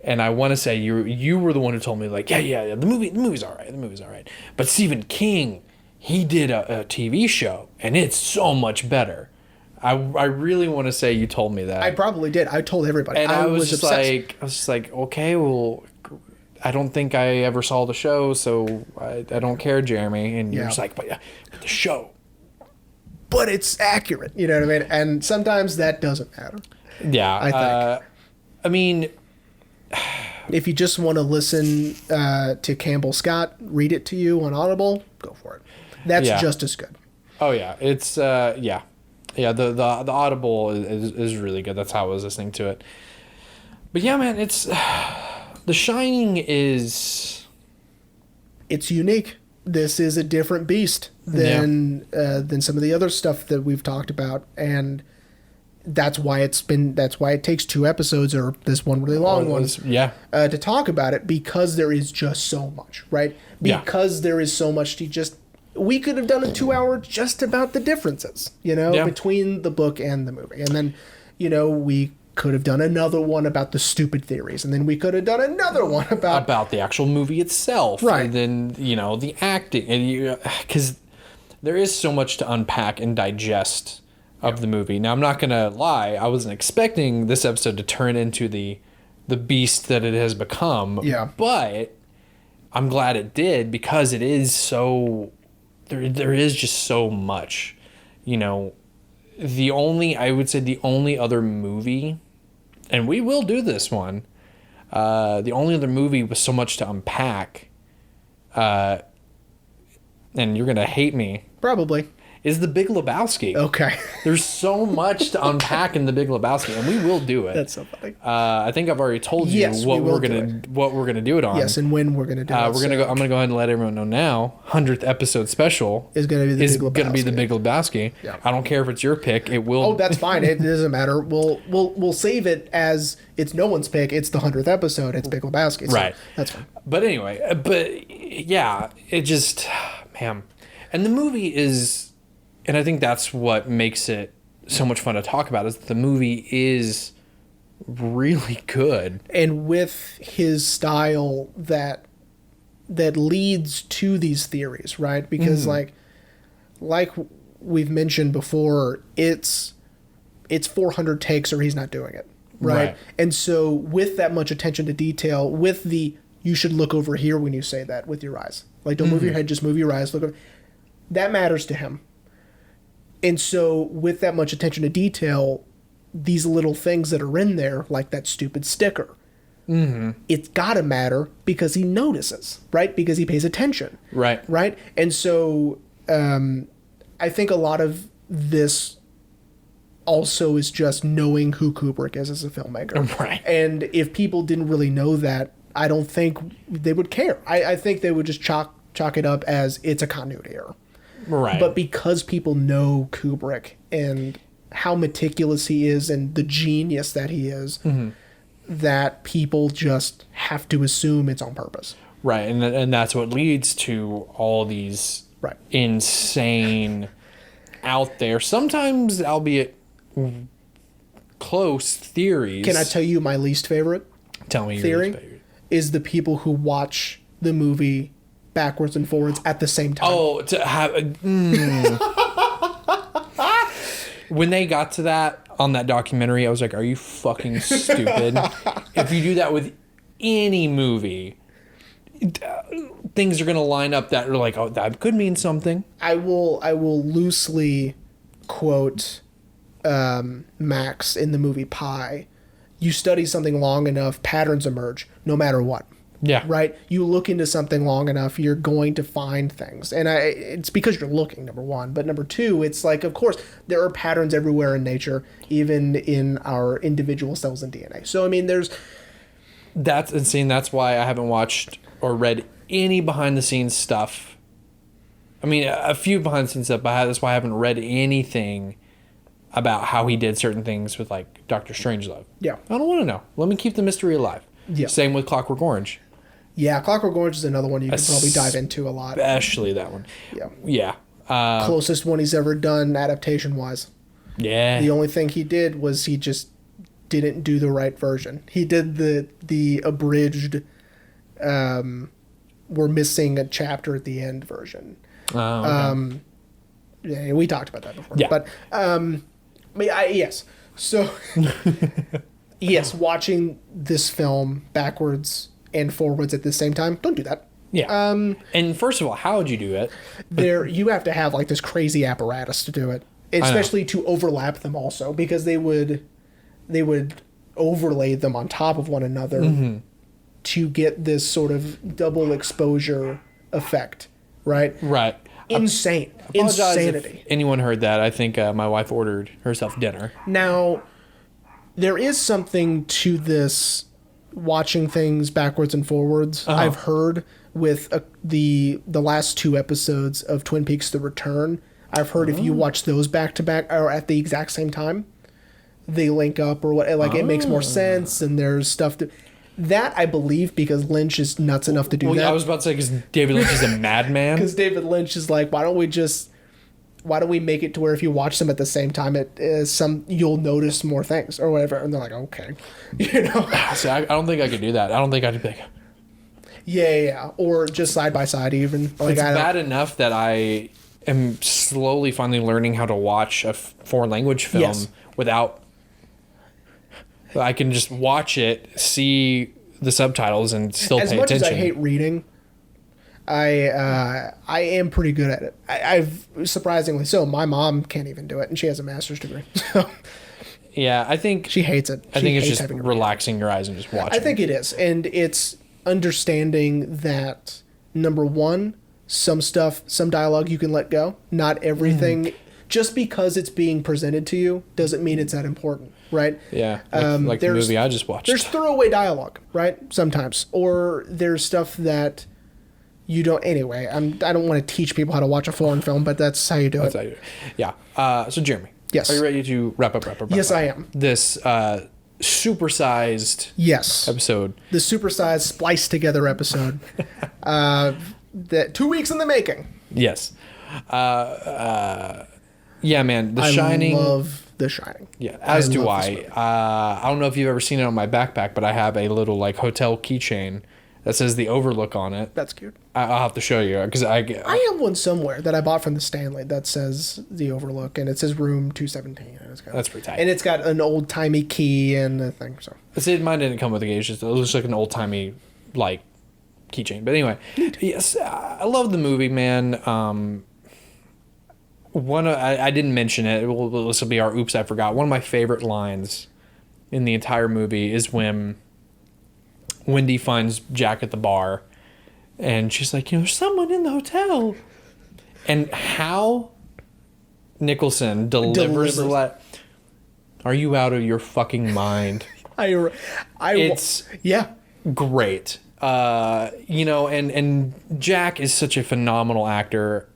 and I want to say you were the one who told me like yeah the movie's all right, but Stephen King, he did a TV show and it's so much better. I really want to say you told me that. I probably did. I told everybody. And I was just like, okay, well, I don't think I ever saw the show, so I don't care, Jeremy. And you're just like, but the show. But it's accurate, you know what I mean? And sometimes that doesn't matter. Yeah. I think. I mean, if you just want to listen to Campbell Scott read it to you on Audible, go for it. That's just as good. Oh yeah, it's yeah. The Audible is really good. That's how I was listening to it. But yeah, man, it's The Shining is. It's unique. This is a different beast than some of the other stuff that we've talked about, and that's why it takes 2 episodes or this one really long one to talk about it, because there is just so much, right? Because there is so much to just. We could have done a 2-hour just about the differences, between the book and the movie. And then, we could have done another one about the stupid theories. And then we could have done another one about the actual movie itself. Right. And then, the acting. And because there is so much to unpack and digest of the movie. Now, I'm not going to lie. I wasn't expecting this episode to turn into the beast that it has become. Yeah. But I'm glad it did, because it is so... There is just so much, I would say the only other movie, and we will do this one, the only other movie with so much to unpack, and you're going to hate me. Probably. Is the Big Lebowski. Okay. There's so much to unpack in the Big Lebowski, and we will do it. That's so funny. I think I've already told you what we're gonna do it on. Yes, and when we're gonna do it. I'm gonna go ahead and let everyone know now. 100th episode special is gonna be the Big Lebowski. Yeah. I don't care if it's your pick. It will. Oh, that's fine. It doesn't matter. We'll save it as it's no one's pick. It's the 100th episode. It's Big Lebowski. So right. That's fine. But anyway, it just, man, and the movie is. And I think that's what makes it so much fun to talk about, is that the movie is really good. And with his style that leads to these theories, right? Because like we've mentioned before, it's 400 takes or he's not doing it, right? And so with that much attention to detail, with you should look over here when you say that with your eyes. Like, don't move your head, just move your eyes. Look over. That matters to him. And so with that much attention to detail, these little things that are in there, like that stupid sticker, it's got to matter because he notices, right? Because he pays attention. Right. Right? And so I think a lot of also is just knowing who Kubrick is as a filmmaker. Right. And if people didn't really know that, I don't think they would care. I think they would just chalk it up as it's a continuity error. Right. But because people know Kubrick and how meticulous he is and the genius that he is, that people just have to assume it's on purpose. Right. And that's what leads to all these insane out there, sometimes albeit close theories. Can I tell you my least favorite? Tell me theory your least favorite. Is the people who watch the movie backwards and forwards at the same time. Oh, to have when they got to that on that documentary, I was like, are you fucking stupid? If you do that with any movie, things are going to line up that are like, oh, that could mean something. I will loosely quote Max in the movie Pi. You study something long enough, patterns emerge, no matter what. Yeah. Right? You look into something long enough, you're going to find things. And it's because you're looking, number one. But number two, it's like, of course, there are patterns everywhere in nature, even in our individual cells and DNA. So, I mean, That's insane. That's why I haven't watched or read any behind-the-scenes stuff. I mean, a few behind-the-scenes stuff, but that's why I haven't read anything about how he did certain things with, like, Dr. Strangelove. Yeah. I don't want to know. Let me keep the mystery alive. Yeah. Same with Clockwork Orange. Yeah, Clockwork Orange is another one you could probably dive into a lot. Especially that one. Yeah. Yeah. Closest one he's ever done adaptation-wise. Yeah. The only thing he did was he just didn't do the right version. He did the abridged, we're missing a chapter at the end version. Okay. Yeah, we talked about that before. Yeah. But yes. So, yes, watching this film backwards and forwards at the same time, don't do that. Yeah. And first of all, how would you do it? You have to have like this crazy apparatus to do it, especially to overlap them also, because they would overlay them on top of one another to get this sort of double exposure effect, right? Right. Insane. Apologize Insanity. if anyone heard that. I think my wife ordered herself dinner. Now, there is something to this watching things backwards and forwards. I've heard with the last two episodes of Twin Peaks: The Return. I've heard if you watch those back to back or at the exact same time, they link up or what. Like it makes more sense, and there's stuff that I believe because Lynch is nuts enough to do that. I was about to say because David Lynch is a madman. Because David Lynch is like, why don't we make it to where if you watch them at the same time, you'll notice more things or whatever. And they're like, okay, See, I don't think I could do that. I don't think I'd be like, yeah, or just side by side even. Like, it's bad enough that I am slowly finally learning how to watch a foreign language film without. I can just watch it, see the subtitles, and still pay attention. As much as I hate reading, I am pretty good at it. I've surprisingly so. My mom can't even do it, and she has a master's degree. Yeah, I think she hates it. I think it's just relaxing your eyes and just watching. I think it is, and it's understanding that number one, some dialogue you can let go. Not everything. Just because it's being presented to you doesn't mean it's that important, right? Yeah, like the movie I just watched. There's throwaway dialogue, right? Sometimes. Or there's stuff that you don't... Anyway, I don't want to teach people how to watch a foreign film, but that's how you do it. How you do it. Yeah. So, Jeremy. Yes. Are you ready to wrap up? Yes, I am. This supersized episode. The supersized, spliced together episode. That 2 weeks in the making. Yes. Yeah, man. The Shining. I love The Shining. Yeah, as do I. I don't know if you've ever seen it on my backpack, but I have a little like hotel keychain that says The Overlook on it. That's cute. I'll have to show you because I have one somewhere that I bought from the Stanley that says The Overlook, and it says room 217. That's pretty tight. And it's got an old timey key and a thing. So see, mine didn't come with a key. It looks like an old timey like keychain. But anyway, yes, I love the movie, man. I didn't mention it. This will be our oops, I forgot. One of my favorite lines in the entire movie is when Wendy finds Jack at the bar, and she's like, there's someone in the hotel. And how Nicholson delivers Are you out of your fucking mind? It's yeah. Great. And Jack is such a phenomenal actor.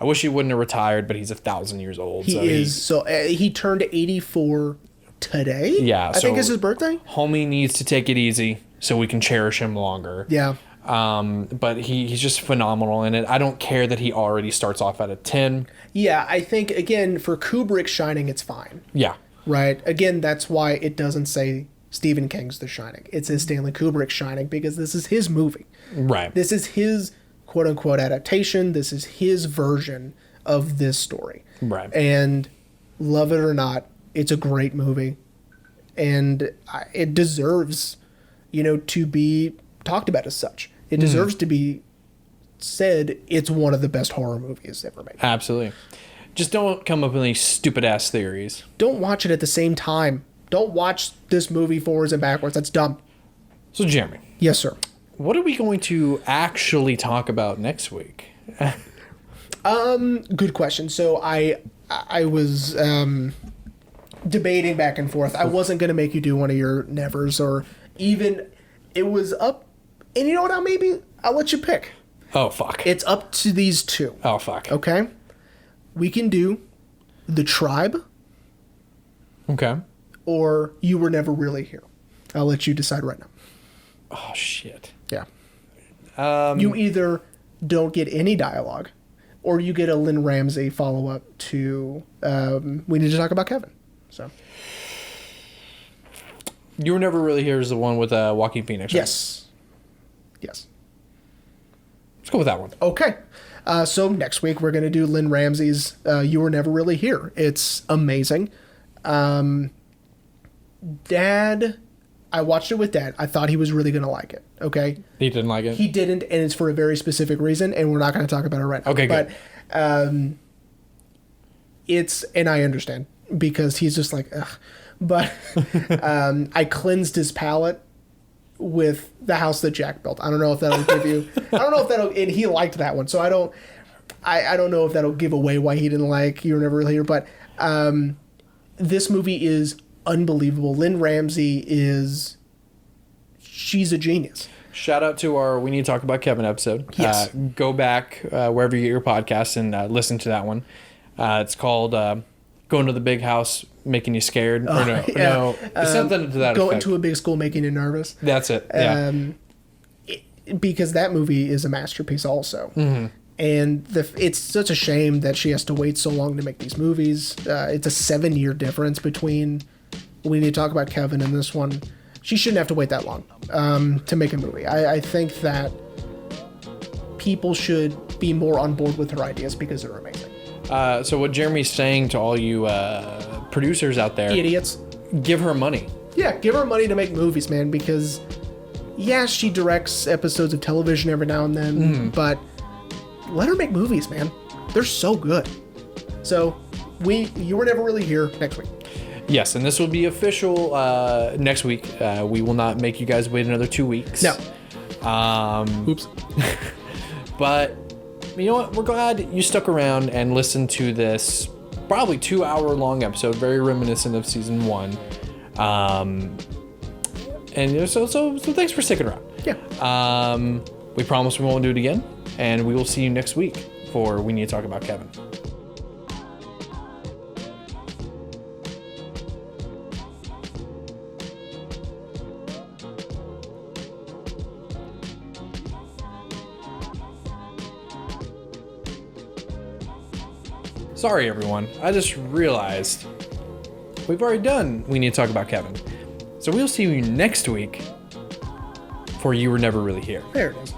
I wish he wouldn't have retired, but he's 1,000 years old. He turned 84 today. Yeah, I think it's his birthday. Homie needs to take it easy so we can cherish him longer. Yeah. But he's just phenomenal in it. I don't care that he already starts off at a 10. Yeah, I think again for Kubrick's Shining, it's fine. Yeah. Right. Again, that's why it doesn't say Stephen King's The Shining. It says Stanley Kubrick's Shining because this is his movie. Right. This is his quote unquote adaptation. This is his version of this story. Right. And love it or not, it's a great movie, and it deserves, to be talked about as such. It deserves to be said it's one of the best horror movies ever made. Absolutely. Just don't come up with any stupid ass theories. Don't watch it at the same time. Don't watch this movie forwards and backwards. That's dumb. So, Jeremy. Yes, sir. What are we going to actually talk about next week? Good question. So I was debating back and forth. I wasn't going to make you do one of your nevers, or even it was up. And you know what? I'll let you pick. Oh, fuck. It's up to these two. Oh, fuck. Okay? We can do The Tribe. Okay. Or You Were Never Really Here. I'll let you decide right now. Oh, shit. Yeah. You either don't get any dialogue, or you get a Lynn Ramsey follow-up to We Need to Talk About Kevin. So. You Were Never Really Here is the one with Joaquin Phoenix, right? Yes. Let's go with that one. Okay. So next week we're going to do Lynn Ramsey's You Were Never Really Here. It's amazing. Dad, I watched it with Dad. I thought he was really going to like it. Okay. He didn't like it? He didn't, and it's for a very specific reason, and we're not going to talk about it right now. Okay, good. But and I understand, because he's just like, ugh. But I cleansed his palate with The House That Jack Built. I don't know if that'll give you... and he liked that one, so I don't know if that'll give away why he didn't like You Were Never Really Here, but this movie is unbelievable. Lynn Ramsey she's a genius. Shout out to our We Need to Talk About Kevin episode. Yes. Go back wherever you get your podcasts and listen to that one. It's called Going to the Big House Making You Scared. No, it's something to that Going effect. to a big school making you nervous. That's it. Yeah. Because that movie is a masterpiece also. Mm-hmm. And it's such a shame that she has to wait so long to make these movies. It's a 7-year difference between We Need to Talk About Kevin and this one. She shouldn't have to wait that long to make a movie. I think that people should be more on board with her ideas because they're amazing. So what Jeremy's saying to all you producers out there... Idiots. Give her money. Yeah, give her money to make movies, man, because, yeah, she directs episodes of television every now and then, but let her make movies, man. They're so good. So, You Were Never Really Here next week. Yes, and this will be official next week. We will not make you guys wait another 2 weeks. No. Oops. But you know what? We're glad you stuck around and listened to this probably 2-hour-long episode, very reminiscent of season 1. And so thanks for sticking around. Yeah. We promise we won't do it again, and we will see you next week for We Need to Talk About Kevin. Sorry, everyone. I just realized we've already done We Need to Talk About Kevin. So we'll see you next week for You Were Never Really Here. There it is.